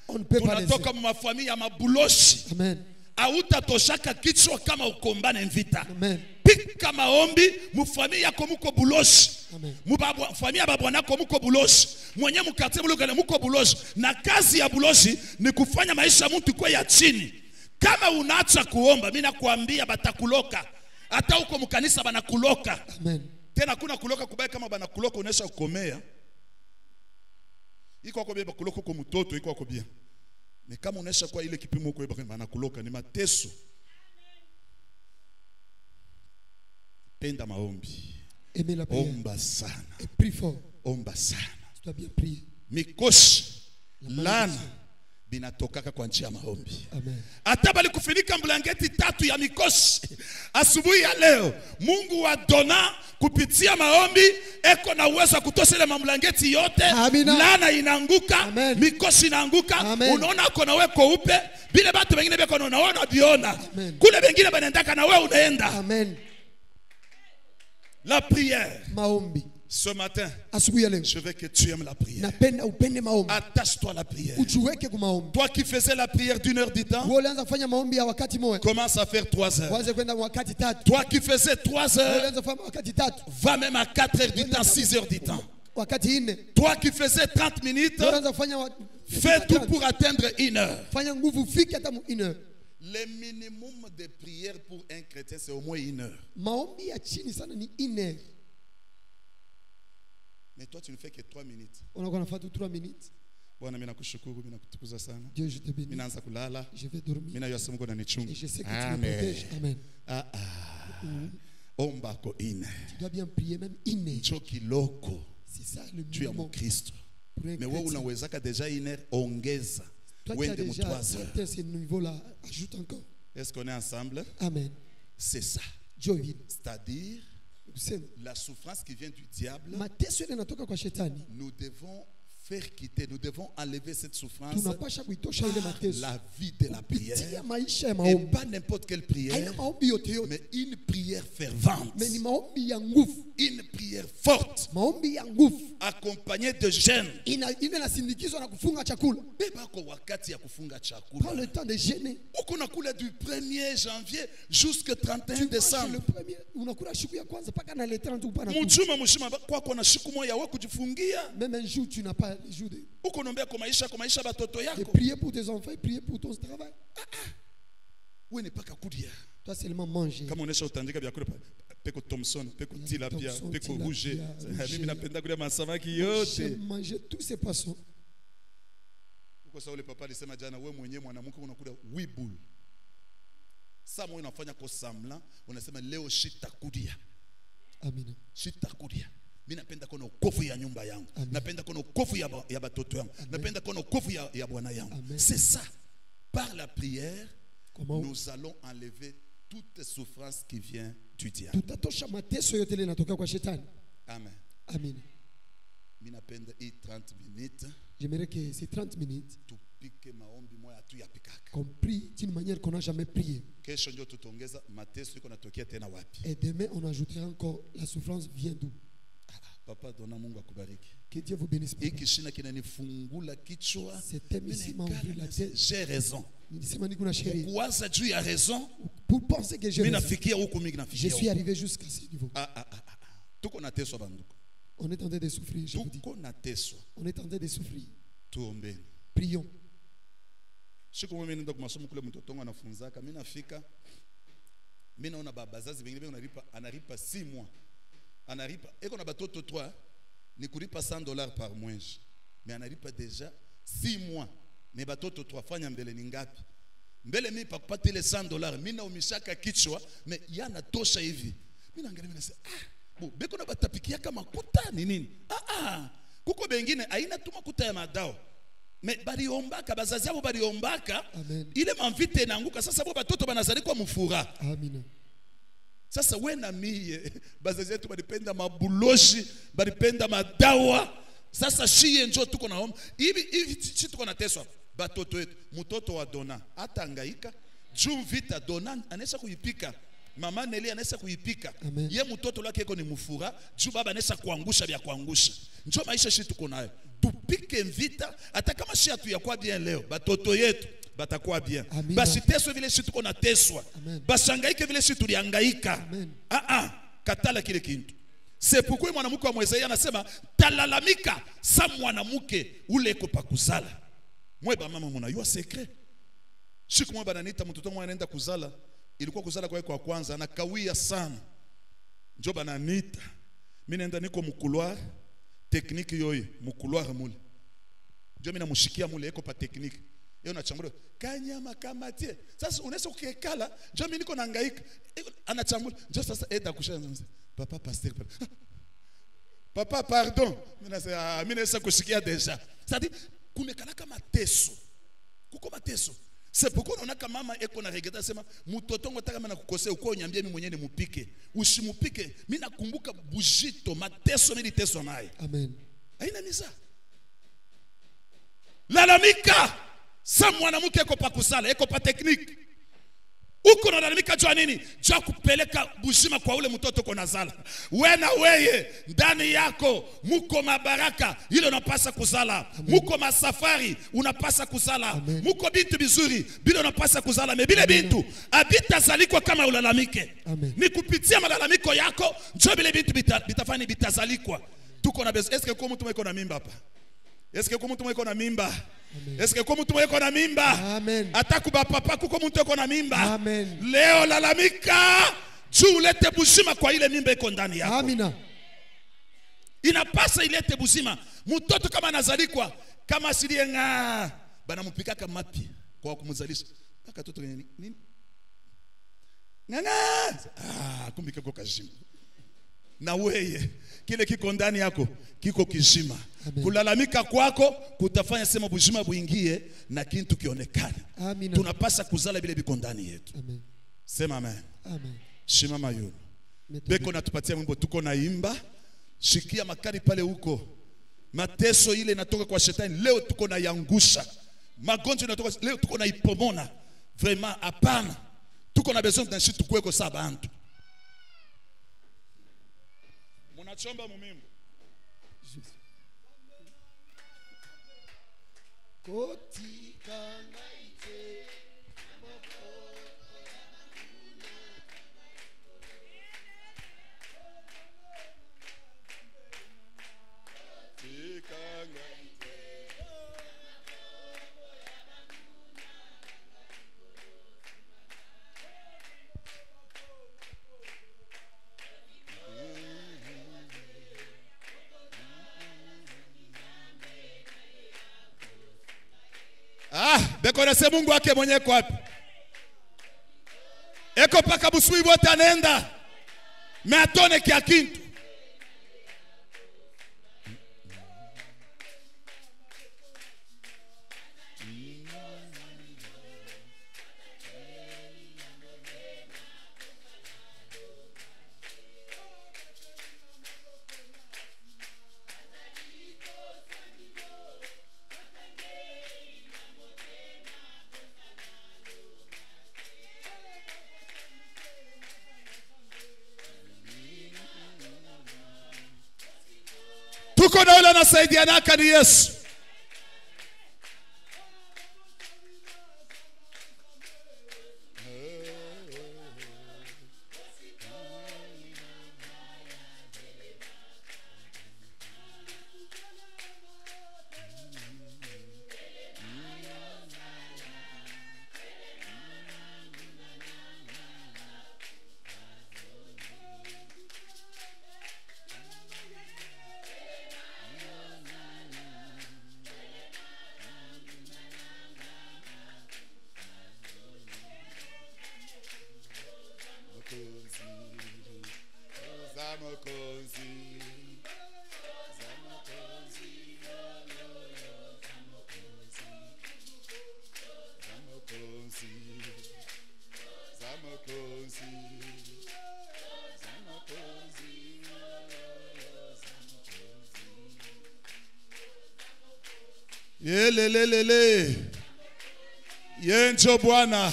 On ne peut pas laisser. Tunatoka mafamili ya mabuloshi. Amen. Hautatoshaka kichwa kama ukombane vita. Amen. Pika maombi mufamili yako muko buloshi. Amen. Mufamili ya babwanako muko buloshi. Mwenye mukate mulugale muko buloshi. Na kazi ya buloshi ni kufanya maisha mtu kwa ya chini. Kama unaacha kuomba, mimi nakwambia batakuloka. Hata uko mkanisa banakuloka. Amen. Tena kuna kuloka kubaya kama banakuloka unesha kukomea. Iko kwa beba kuloka kwa mtoto iko kwa bia. Mais kama unesha kwa ile kipimo kwa beba banakuloka ni mateso. Penda maombi. Aimez la prière. Omba sana. Et prie fort. Omba sana. Tu dois bien prier. Mikoshi lana binatokaka kwa njia ya maombi. Amen. Hata bali kufinika mblangeti 3 ya mikoshi asubuhi ya leo, Mungu wa dona kupitia maombi eko na uwezo kutosha ile mamblangeti yote. Amina. Lana inaanguka, Amen. mikoshi inaanguka. Amen. Unaona kona wewe upe bile batu wengine beko unaona biona. Amen. Kule wengine banaendaka na wewe unaenda. Amen. La prière. Maombi. Ce matin, Asubuhi ya leo. je veux que tu aimes la prière. Napenda upende maombi. Attache-toi à la prière. Ujiweke kwa maombi. Toi qui faisais la prière d'1 heure du temps, Wewe ulianza kufanya maombi ya wakati moja. commence à faire 3 heures. Waanze kwenda wakati 3. Toi qui faisais 3 Wewe heures, ulianza kufanya wakati 3. va même à 4 heures du temps, 6 heures du temps. Wakati 4. Toi qui faisais 30 minutes, Wewe ulianza kufanya fais tout pour atteindre 1 heure. fanya nguvu fike hata 1 heure. Le minimum de prière pour un chrétien, c'est au moins 1 heure. Maombi ya chini sana ni 1 heure. Mais toi, tu ne fais que 3 minutes. Unakuwa unafuata 3 minutes. Bwana, mimi nakushukuru, mimi nakutukuza sana. Dieu, je te bénis. Mimi naanza kulala. Je vais dormir. Mimi najua Mungu ananichunga. Et je sais que tu me protèges. Amen. Omba ko ine. Tu dois bien prier même 1 heure. Cho kiloko. C'est ça le Tu es mon minimum. Kristo. Pour un Mais wewe chrétien. unawezaka deja 1 heure ongeza. Toi qui as Wende mu déjà 3 heures. atteint ce niveau-là, ajoute encore. Est-ce qu'on est ensemble? Amen. C'est ça. Dieu vile. C'est-à-dire Kusema la souffrance qui vient du diable, mateso ile yanatoka kwa shetani. nous devons faire quitter, nous devons enlever cette souffrance Tunapasha kuitosha ile mateso. la vie de la Kupitia prière. maisha ya Et maombi. pas n'importe quelle Haina prière, maombi yote yote. mais une prière fervente, Mais ni maombi ya nguvu. une prière forte, Maombi ya nguvu. accompagnée de jeûne. Ile inasindikizwa na kufunga chakula. Beba kwa wakati ya kufunga Prends chakula. le temps de jeûner. Uko nakula du 1er janvier jusqu'au 31 Tu manges le décembre. premier, unakula siku ya kwanza mpaka na le 30 upana. Mjuma mshima kwako na siku moja wa kujifungia. Même un jour tu n'as pas le jour de Uko naombea kwa maisha batoto yako. prier pour tes enfants, prier pour ton travail. Wewe ni paka kudia. Toi seulement manger. Kama unesha utandika vya kula peko Thompson, peko tilapia, Thompson, peko tilapia, rouge. rouge. Mimi napenda kula masamaki J'aime yote. manger tous ces poissons. Uko sawa, ule papa alisema jana, wewe mwenyewe mwanamke unakula wibul. Sasa mwe unafanya kwa samla, unasema leo shitakudia. Amen. Shitakudia. Mimi napenda kuona ukofu ya nyumba yangu. Amen. Napenda kuona ukofu ya batoto yangu. Napenda kuona ukofu ya bwana yangu. C'est ça. Par la prière, Comment nous allons enlever toute souffrance qui vient du diable. tutatosha mateso yote ile inatoka kwa shetani. Amen. Amen. Mimi napenda hii 30 minutes J'aimerais que ces 30 minutes tupike maombi moya tu yapikaka. qu'on prie d'une manière qu'on n'a jamais prié. Kesho ndio tutaongeza mateso iko natokea tena wapi. Et demain, on ajoutera encore la souffrance vient d'où. Papa dona Mungu akubariki. Que Dieu vous bénisse. Papa. Hiki shina kinanifungula kichwa. Cet thème ici m'a ouvert la tête. J'ai raison. Nilisema niko na sheria. Kuwaza juu ya raison, Pour penser que j'ai mimi raison, nafikia huko mimi je nafikia. suis arrivé jusqu'à ce niveau. Tuko nateswa banduku. On est en train de souffrir, je vous dis. Tuko nateswa. On est en train de souffrir. Tuombeni. Prions. Siku mimi nenda kwa masomo kule mtoto wangu anafunzaka, mimi nafika. Mimi naona bazazi wengine anaripa 6 mois. Anaripa eko na batoto 3 ni kulipa $100 par mois. Mais anaripa déjà 6 mois. Mais batoto 3 fanya mbele ni ngapi? Mbele mimi pa kupata ile $100, mimi naumishaka kichwa, mais yana tosha hivi. Mimi naangalia mimi nasema, beko na batapikia kama makuta ni nini? kuko bengine aina tuma kuta ya madao me baliombaka bazazi yabo baliombaka ile mavite inaanguka sasa bo batoto banazalikwa mufura. Amina. Sasa we na mie bazazi yetu balipenda mabuloshi, balipenda madawa. Sasa shie njo tuko na homa hivi si tuko na teswa batoto yetu. Mtoto wa Dona hata angaika juu vita Dona anaweza kuipika, mama Neli anaweza kuipika. Ye mtoto lake yeko ni mufura juu baba anaweza kuangusha vya kuangusha. Njo maisha shi tuko nayo, tupike vita hata kama shi atu yakwa bien leo batoto yetu batakuwa bien. Basi teswe vile shi tuko na teswa, basangaike vile shi tuliangaika. Katala kile kintu. C'est pourquoi mwanamke wa Mwezaia anasema talalamika sa mwanamke ule eko pa kuzala. Mwe ba mama mnajua secret. Siku mwe bananita mtoto mwe anaenda kuzala, ilikuwa kuzala kwa kwanza anakawia sana. Njo bananita. Mimi naenda niko mkuloir technique yoyo, mkuloir mule. Njo mimi namushikia mule eko pa technique. Yeye anachambua kanyama kamatie. Sasa unaweza ukekala, njo mimi niko nahangaika. Anachambua, njo sasa eda kushanza. Papa pasteur. Papa pardon. Mimi nasa kusikia deja. C'est-à-dire kumekalaka mateso. Kuko mateso. C'est pourquoi on a kama mama eko na regreta sema mtoto ngo taka mana kukosea uko unyambie mimi mwenyewe nimupike. Usimupike. Mimi nakumbuka bujito mateso mimi teso naye. Amen. Haina misa. Lalamika. Sa mwanamke eko pa kusala, eko pa technique. Uko na lalamika jua nini? Jua kupeleka bujima kwa ule mtoto kona zala. Wena weye ndani yako muko mabaraka ile unapasa kuzala. Muko masafari unapasa kuzala. Muko bintu bizuri bila unapasa kuzala. Mebile bintu abita zalikwa kama ulalamike. Ni kupitia malalamiko yako njoo bile bintu bitafani bitazalikwa. Tuko na bezo. Eske kwa mtu mweko na mimba hapa? Eske kwa mtu mweko na mimba? Eske kwa mtu mweko na mimba? Amen. Ataku ba papa kuko mtu mweko na mimba? Amen. Leo lalamika juu ulete buzima kwa ile mimba iko ndani yako. Amina. Inapasa ilete buzima. Mtoto kama anazalikwa kama asilie nga banamupika kama mapi kwa kumzalisha. Paka toto nini? Nganga. Kumbe kiko kashima. Na weye kile kiko ndani yako kiko kishima. Kulalamika kwako kutafanya sema bujima buingie na kintu kionekane. Tunapasa kuzala bile biko ndani yetu. Amen. Sema amen. Amen. Shima mayo. Beko natupatia wimbo tuko na imba. Shikia makari pale huko. Mateso ile inatoka kwa shetani leo tuko na yangusha. Magonjwa inatoka leo tuko na ipomona. Vraiment hapana. Tuko na besoin d'un shit tukweko saba antu. Munachomba mumimbo. Koti kangaite beko na Mungu wake mwenye kwa wapi? Eko paka busui wote anaenda. Me atone kia kintu. Tuko na ule anasaidianaka ni Yesu. Yelelelele. Yenjo Bwana.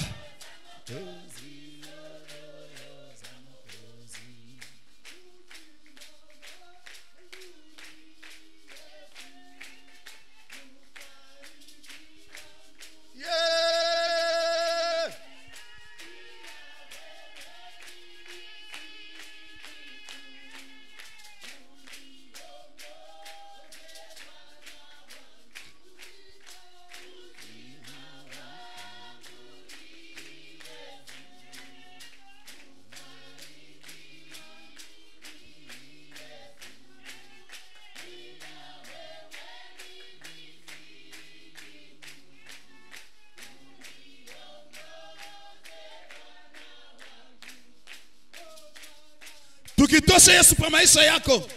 Tukitosha Yesu kwa maisha yako,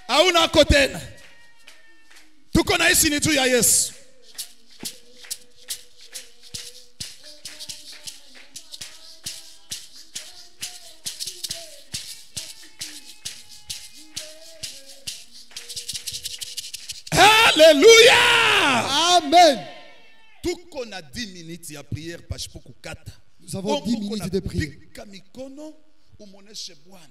hauna hako tena. Tuko na hisi ni juu ya Yesu. Hallelujah! Amen. Tuko na 10 minutes ya prière pasipo kukata. Nous avons 10 minutes de prière. Pika mikono umuoneshe Bwana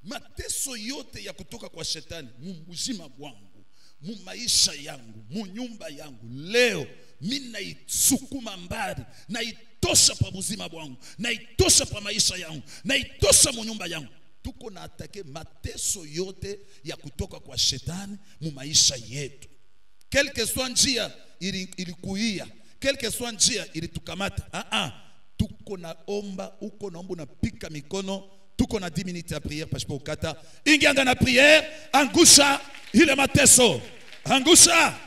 mateso yote ya kutoka kwa shetani mumuzima wangu, mu maisha yangu, mu nyumba yangu, leo mimi naisukuma mbali, naitosha pa muzima wangu, naitosha pa maisha yangu, naitosha mu nyumba yangu. Tuko na atake mateso yote ya kutoka kwa shetani mu maisha yetu. Quelque soit njia ilikuia, quelque soit njia ilitukamata. Tuko na omba, uko naomba na pika mikono. Tuko na 10 minutes ya prière parce que ukata ingianga na prière, angusha ile mateso, angusha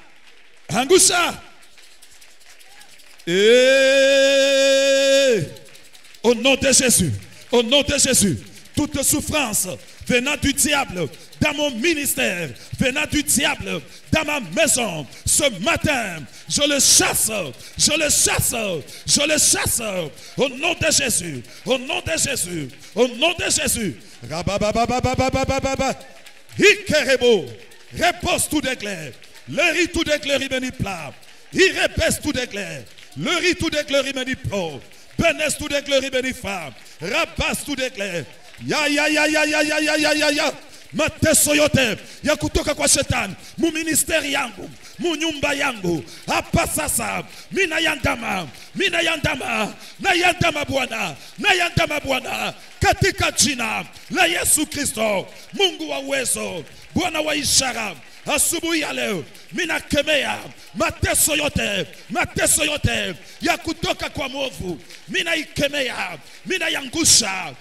au nom de Jésus, au nom de Jésus, toute souffrance venant du diable dans mon ministère, venant du diable dans ma maison, ce matin, je le chasse, au nom de Jésus, au nom de Jésus, au nom de Jésus. Ikerebo, repose tout d'éclair, le riz tout d'éclair, il me plat, il repèse tout d'éclair, le riz tout d'éclair, il me pro, bénesse tout d'éclair, il me femme, rabasse tout d'éclair. Ya mateso yote ya kutoka kwa shetani mu ministeri yangu, mu nyumba yangu, hapa sasa mina yandama Bwana katika jina la Yesu Kristo, Mungu wa uwezo, Bwana wa ishara. Asubuhi ya leo mina kemea mateso yote ya kutoka kwa mwovu, mina ikemea, mina yangusha.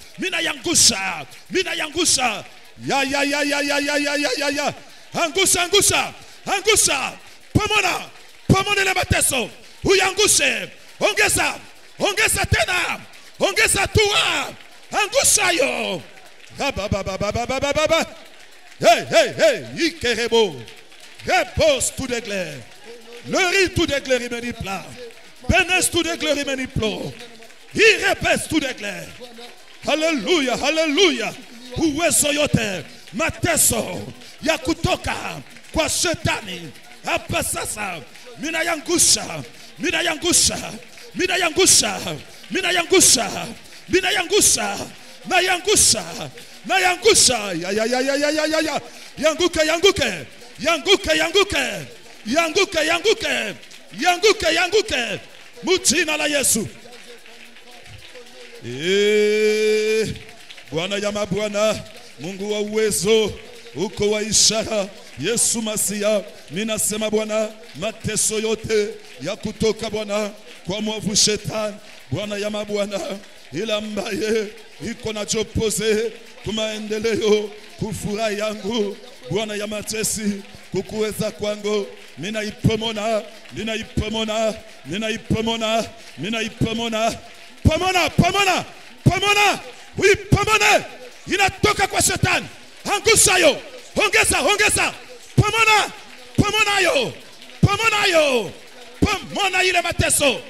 Ya. Angusha. Pomona ile mateso, uyangushe. Ongeza tena. Ongeza tua. Angusha yo. Hey, Ikerebo. Repose tout d'éclair. Le riz tout d'éclair, il me dit plat. Bénesse tout d'éclair, il me dit plot. Il repèse tout d'éclair. Hallelujah. Uwezo yote, mateso ya kutoka kwa shetani, hapa sasa mina yangusha. Yanguke. Mujina la Yesu. Bwana ya mabwana, Mungu wa uwezo, uko wa ishara, Yesu Masia, ninasema Bwana, mateso yote ya kutoka Bwana kwa mwovu shetani, Bwana ya mabwana, ila ambaye iko na jopose kumaendeleo, kufuraha yangu, Bwana ya matesi, kukuweza kwangu, ninaipomona. Oui, pomona, inatoka kwa shetani. Angusha yo. Ongeza. Pomona yo. Pomona ile mateso.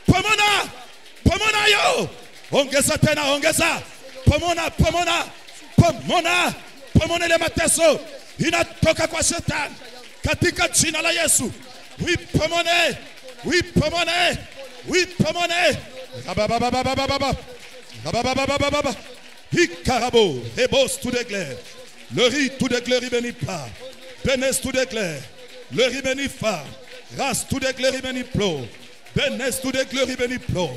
Pomona yo. Ongeza tena. Pomona ile mateso. Inatoka kwa shetani. katika jina la Yesu. We pomone, we pomone, we pomone. Rabababababababa, rababababababa. Hikarabo, hebos tout d'éclair. Le riz tout d'éclair, béni pas. Bénesse tout d'éclair. Le riz béni fa. Race tout d'éclair, béni plo. Bénesse tout d'éclair, béni plo.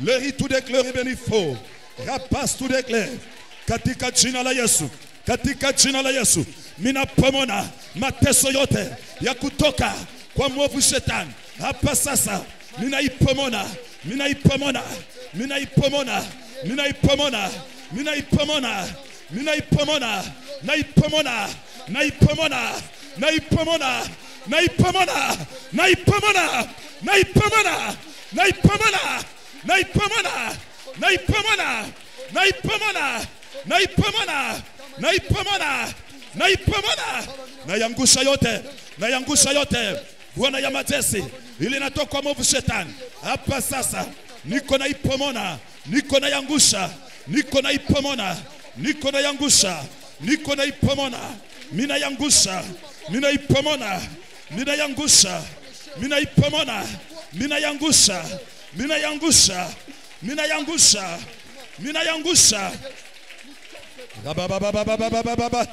Le riz tout d'éclair, béni faux. Rapace tout d'éclair. Katika jina la Yesu. Katika jina la Yesu. Mina pomona mateso yote ya kutoka kwa mwovu shetani. Hapa sasa mina ipomona, mina ipomona, mina ipomona, mina ipomona, mina ipomona, mina ipomona, na ipomona, na ipomona, na ipomona, na ipomona, na ipomona, na ipomona, na ipomona, na ipomona, na ipomona, na ipomona, na ipomona, na ipomona, na ipomona, na yangusha yote, na yangusha yote. Bwana ya majeshi, ili natoka kwa mwovu shetani. Hapa sasa niko na ipomona, niko na yangusha, niko na ipomona, niko na yangusha, niko na ipomona, mina yangusha, mina ipomona, mina yangusha, mina ipomona, mina yangusha, mina yangusha, mina yangusha, mina yangusha. Babababababababa.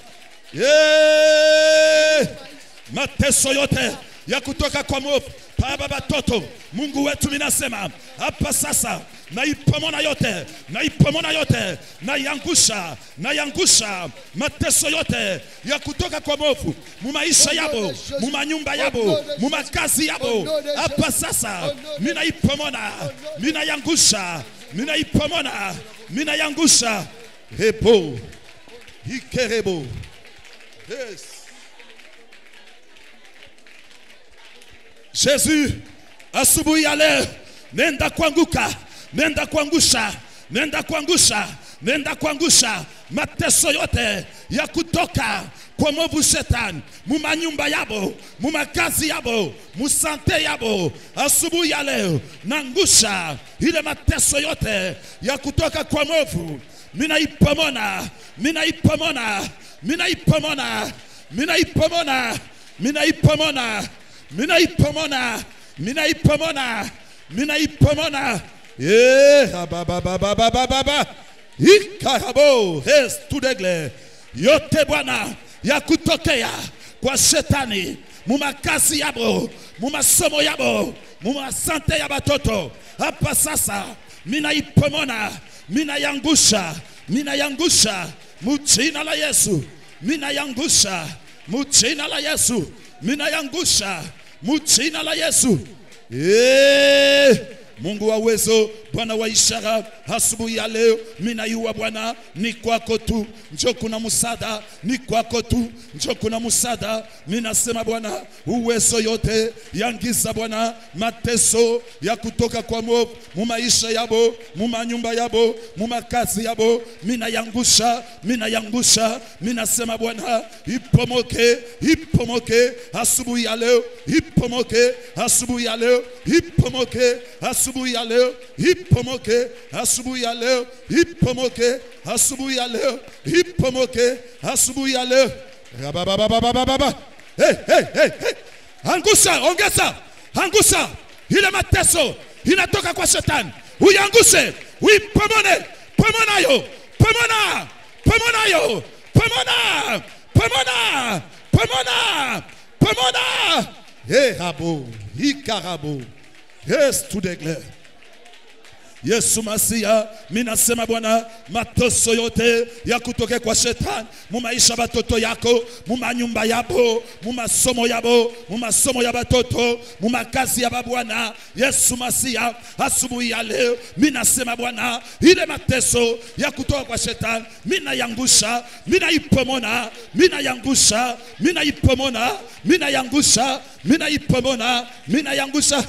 Mateso yote ya kutoka kwa mwovu baba batoto, Mungu wetu minasema hapa sasa na ipomona yote, na ipomona yote, na yangusha, na yangusha mateso yote ya kutoka kwa mwovu mu maisha yabo, mu manyumba yabo, mu makazi yabo. Hapa sasa mina ipomona, mina yangusha, mina ipomona, mina yangusha. Hebo hikerebo. Yes. Jésus, asubuhi ya leo nenda kuanguka, nenda kuangusha, nenda kuangusha, nenda kuangusha mateso yote ya kutoka kwa mwovu shetani mu manyumba yabo, mu makazi yabo, mu sante yabo. Asubuhi ya leo nangusha ile mateso yote ya kutoka kwa mwovu. Mina ipomona, mina ipomona, mina ipomona, mina ipomona, mina ipomona, mina ipomona, mina ipomona, mina ipomona. Bababababababa. Ikarabo, hes tudegle. Yote Bwana ya kutokea kwa shetani mu makazi yabo, mu masomo yabo, mu masante ya batoto. Hapa sasa mina ipomona, mina yangusha, mina yangusha mu jina la Yesu, mina yangusha mu jina la Yesu, mina yangusha mu jina la Yesu. Mungu wa uwezo, Bwana wa ishara, asubuhi ya leo mina yuwa Bwana ni kwako tu, njoo kuna msaada, ni kwako tu, njoo kuna msaada. Mina sema Bwana uwezo yote yangiza Bwana mateso ya kutoka kwa mwovu mu maisha yabo, mu manyumba yabo, mu makazi yabo. Mina yangusha, mina yangusha. Mina sema Bwana ipomoke, ipomoke asubuhi ya leo, ipomoke asubuhi ya leo, ipomoke asubuhi ya leo, ipomoke asubuhi ya leo, ipomoke asubuhi ya leo, ipomoke asubuhi ya leo. Rababababababa. Hey. Angusha, ongeza, angusha ile mateso inatoka kwa shetani. Uyangushe, uipomone, pomonayo, pomona, pomonayo, pomona, pomona, pomona, pomona. Habo, hikarabo. Yes, to declare. Yesu Masia, mina sema Bwana mateso yote ya kutoka kwa shetani mu maisha batoto yako, mu manyumba yabo, mu masomo yabo, mu masomo ya batoto, mu makazi ya Bwana. Yesu Masia, asubuhi ya leo mina sema Bwana ile mateso ya kutoka kwa shetani mina yangusha, mina ipomona, mina yangusha, mina ipomona, mina yangusha, mina ipomona, mina yangusha.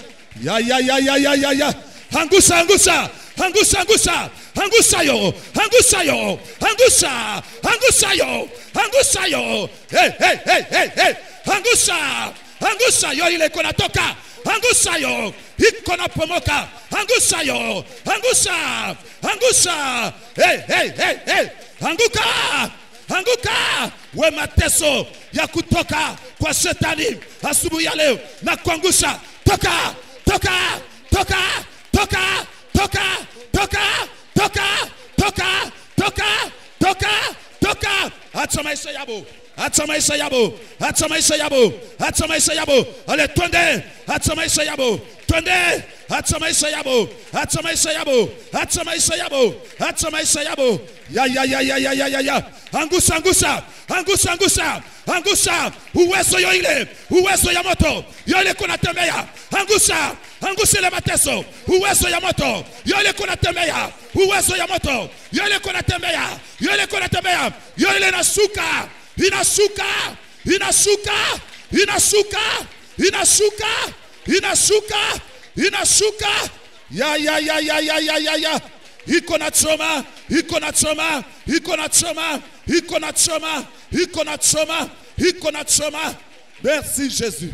Ya. Angusha, angusha, angusha, angusha, angusha yo, angusha yo, angusha, angusha yo, angusha yo. Hey. Angusha, angusha yo ile kona toka. Angusha yo, iko na pomoka. Angusha yo, angusha, angusha. Hey. Anguka, anguka. We mateso ya kutoka kwa shetani asubuhi ya leo na kuangusha, toka, toka, toka, toka, toka, toka, toka, toka, toka, toka, toka. Acha maisha yabo, acha maisha yabo, acha maisha yabo, acha maisha yabo. Ale twende, acha maisha yabo, twende, acha maisha yabo, acha maisha yabo, acha maisha yabo, acha maisha yabo. Ya. Angusha, angusha, angusha, angusha, angusha. Uwezo yoile, uwezo ya moto yoile kunatembea. Angusha, angusha ile mateso. Uwezo ya moto yoile kunatembea. Uwezo ya moto yoile kunatembea, yoile kunatembea, yoile inashuka, inashuka, inashuka, inashuka, inashuka, inashuka, inashuka. Ya. Iko na choma, iko na choma, iko na choma, iko na choma, iko na choma, iko na choma. Merci Jésus.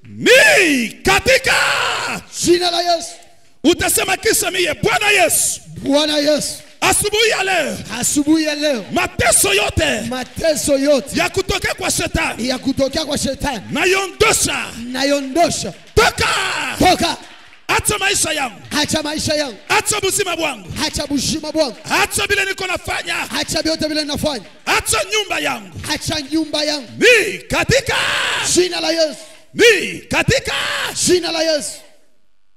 Ni katika jina la Yesu. Utasema kisha mie, Bwana Yesu, Bwana Yesu, asubuhi ya leo, asubuhi ya leo, mateso yote ya kutokea kwa shetani naiondosha, naiondosha. Toka. Acha maisha yangu, acha maisha yangu, acha buzima bwangu, acha bushima bwangu, acha vile niko nafanya, acha vyote vile ninafanya, acha nyumba yangu, acha nyumba yangu. Ni katika jina la Yesu, ni katika jina la Yesu.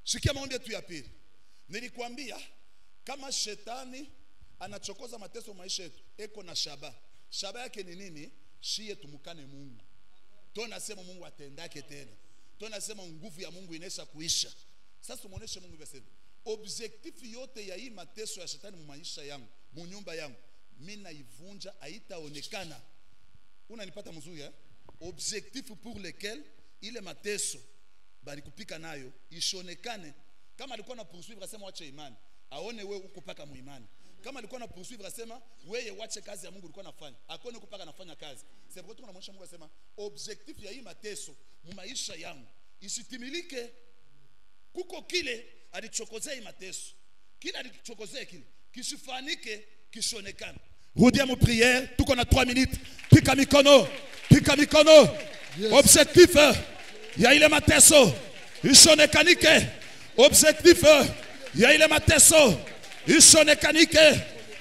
Sikia maombi yetu ya pili. Nilikwambia kama shetani anachokoza mateso maisha yetu, eko na shaba. Shaba yake ni nini? Shie tumukane Mungu. Tunasema Mungu atendake tena. Tunasema nguvu ya Mungu inaisha kuisha. Sasa tumuoneshe Mungu basi. Objectif yote ya hii mateso ya shetani mu maisha yangu, mu nyumba yangu, mimi naivunja, haitaonekana. Unanipata mzuri eh? Objectif pour lequel ile mateso bali kupika nayo ishonekane. Kama alikuwa na poursuivre asema wache imani, aone wewe uko paka muimani. Kama alikuwa na poursuivre asema wewe wache kazi ya Mungu ulikuwa nafanya, akone uko paka nafanya kazi. C'est pourquoi tunamwonyesha Mungu asema objectif ya hii mateso mu maisha yangu isitimilike. Kuko kile alichokozea hii mateso, kile alichokozea kile kisifanike, kishonekane. Rudia mu prière, tuko na 3 minutes. Pika mikono, pika mikono. Yes. Objectif ya ile mateso ishonekanike. Objectif ya ile mateso ishonekanike.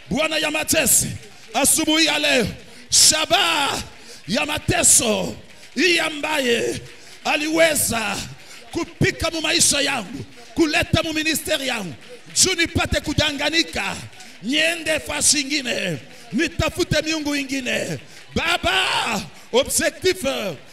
Bwana ya mateso asubuhi ya leo, shaba ya mateso hii ambaye aliweza kupika mu maisha yangu, kuleta mu ministeri yangu, juu nipate kudanganika, niende fasi ingine, nitafute miungu ingine. Baba, objectif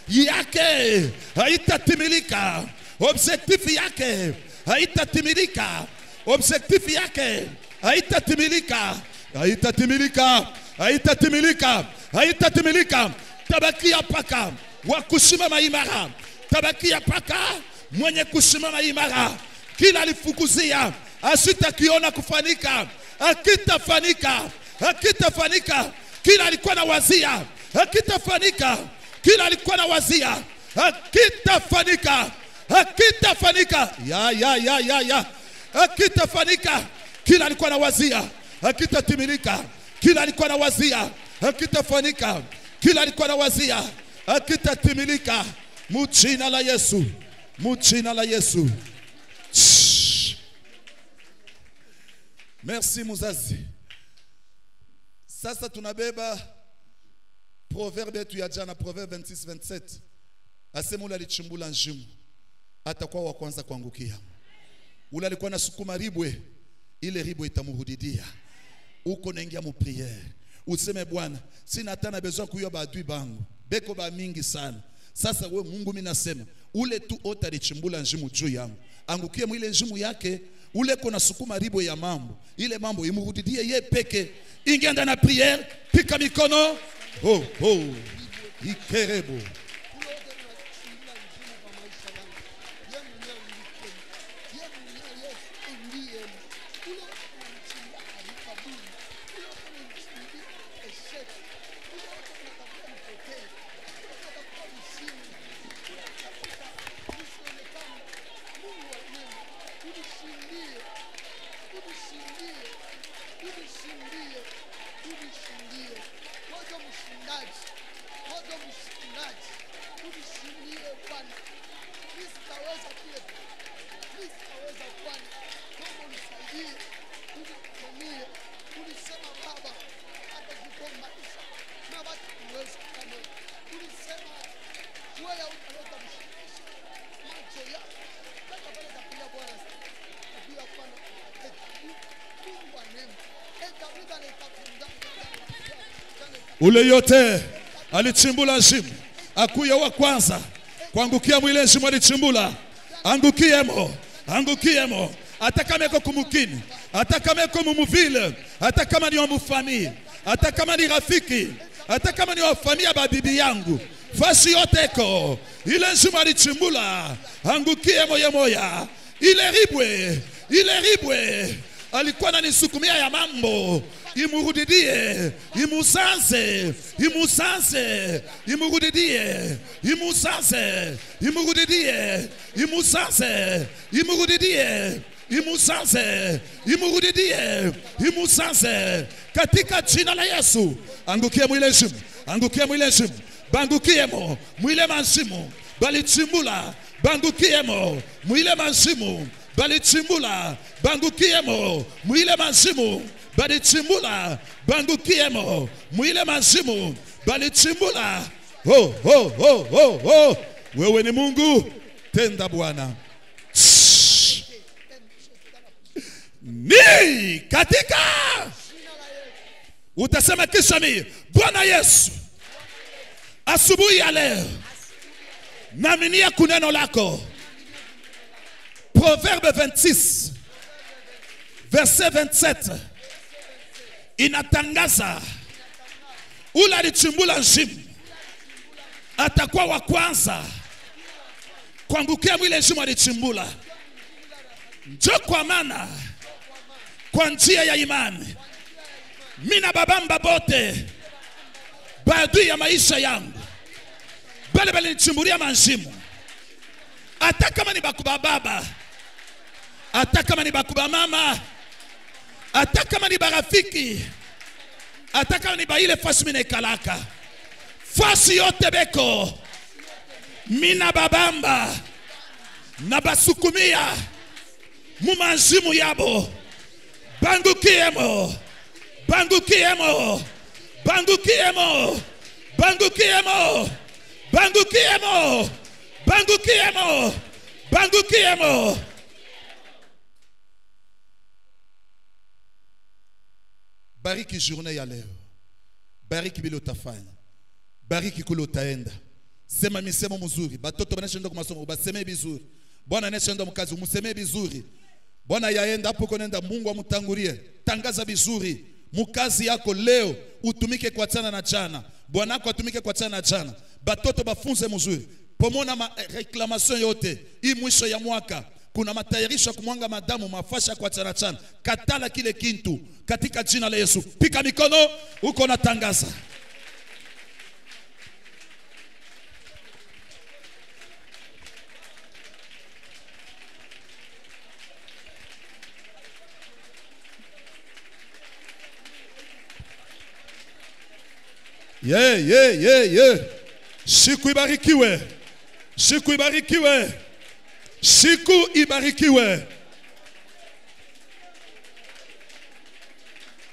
yake haitatimilika. Objectif yake haitatimilika. Objectif yake haitatimilika. Haitatimilika. Haitatimilika. Haitatimilika. Tabakia paka wa kusimama imara. Tabakia paka mwenye kusimama imara. Kila alifukuzia asitakiona kufanika, akitafanika, akitafanika. Kila alikuwa na wazia, akitafanika. Kila alikuwa na wazia, akitafanika, akitafanika. Ya. Akitafanika. Kila alikuwa na wazia, akitatimilika. Kila alikuwa na wazia, akitafanika. Kila alikuwa na wazia, akitatimilika. Mujina la Yesu, mujina la Yesu. Merci muzazi. Sasa tunabeba proverbe yetu ya jana, proverbe 26-27. Asema ule alichimbula njimu atakuwa wa kwanza kuangukia. Ule alikuwa na sukuma ribwe, ile ribwe itamurudidia. Uko naingia mu prière, useme Bwana, sina hata na besoin kuyo badui bangu, beko ba mingi sana. Sasa we Mungu mimi nasema ule tu ota alichimbula njimu juu yangu, angukie mwile njimu yake. Ule kona sukuma ribwe ya mambo, ile mambo imurudidie ye peke. Ingia ndani na prière, pika mikono. Ikerebo. Ule yote alichimbula shimo, akuya wa kwanza kuangukia mwile shimo alichimbula, angukiemo, angukiemo. Hata kama iko kumukini, hata kama iko mumuvile, hata kama ni wa mufamili, hata kama ni rafiki, hata kama ni wa familia babibi yangu, fasi yote iko ile shimo alichimbula, angukiemo ye moya. Ile ribwe alikuwa ananisukumia ya mambo, imurudidie, imusanze, imusanze, imurudidie, imusanze, imurudidie, imusanze, imurudidie, imusanze, imurudidie, imusanze. Katika jina la Yesu, angukie mwile shimo, angukie mwile shimo, bangukiemo mwile mashimo, balichimbula, bangukiemo mwile mashimo, balichimbula, bangukiemo mwile mashimo, balichimbula, bangukiemo mwile mashimo, balichimbula. Oh, oh, oh, oh, oh. Wewe ni Mungu, tenda Bwana. Ni katika utasema kisha mimi, Bwana Yesu, asubuhi ya leo naaminia kuneno lako. Proverbe 26 verset 27 inatangaza ule alichimbula shimo atakuwa wa kwanza kuangukia mwile shimo alichimbula. Njo kwa maana kwa njia ya imani mina babamba bote baadui ya maisha yangu bale nichimbulia manshimo, hata kama ni bakuba baba, hata kama ni bakuba mama, hata kama ni barafiki, hata kama ni baile fasi mine kalaka, fasi yote beko mina babamba na basukumia mumanzimu yabo, bangukiemo, bangukiemo, bangukiemo, bangukiemo, bangukiemo, bangukiemo, bangukiemo. Bariki journée ya leo, bariki bilo tafanya, bariki kulo taenda. Sema misemo mzuri, batoto banashenda kwa masomo baseme bizuri. Bwana anashenda mkazi umuseme bizuri. Bwana yaenda hapo konenda, Mungu amutangulie. Tangaza bizuri. Mukazi yako leo utumike kwa tana na jana. Bwana wako atumike kwa tana na jana. Batoto bafunze mzuri. Pomona ma reclamation yote. Hii mwisho ya mwaka kuna matayarisho kumwanga madamu mafasha kwa tana chana. Katala kile kintu katika jina la Yesu. Pika mikono uko na tangaza. Yeah. Siku ibarikiwe. Siku ibarikiwe. Siku ibarikiwe.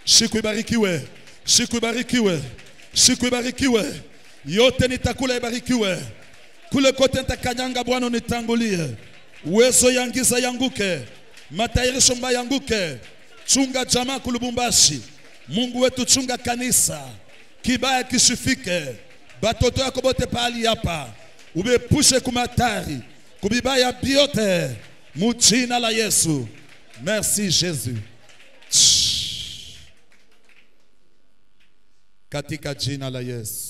Siku ibarikiwe. Siku ibarikiwe. Siku ibarikiwe. Yote nitakula ibarikiwe. Kule kote nitakanyanga Bwana nitangulie. Uwezo yangiza yanguke. Matayarisho mbaya yanguke. Chunga jamaa kulubumbashi. Mungu wetu chunga kanisa. Kibaya kisifike. Batoto yako bote pali hapa. Ubepushe kumatari. Kubibaya biote. Mujina la Yesu. Merci Jésus. Katika jina la Yesu.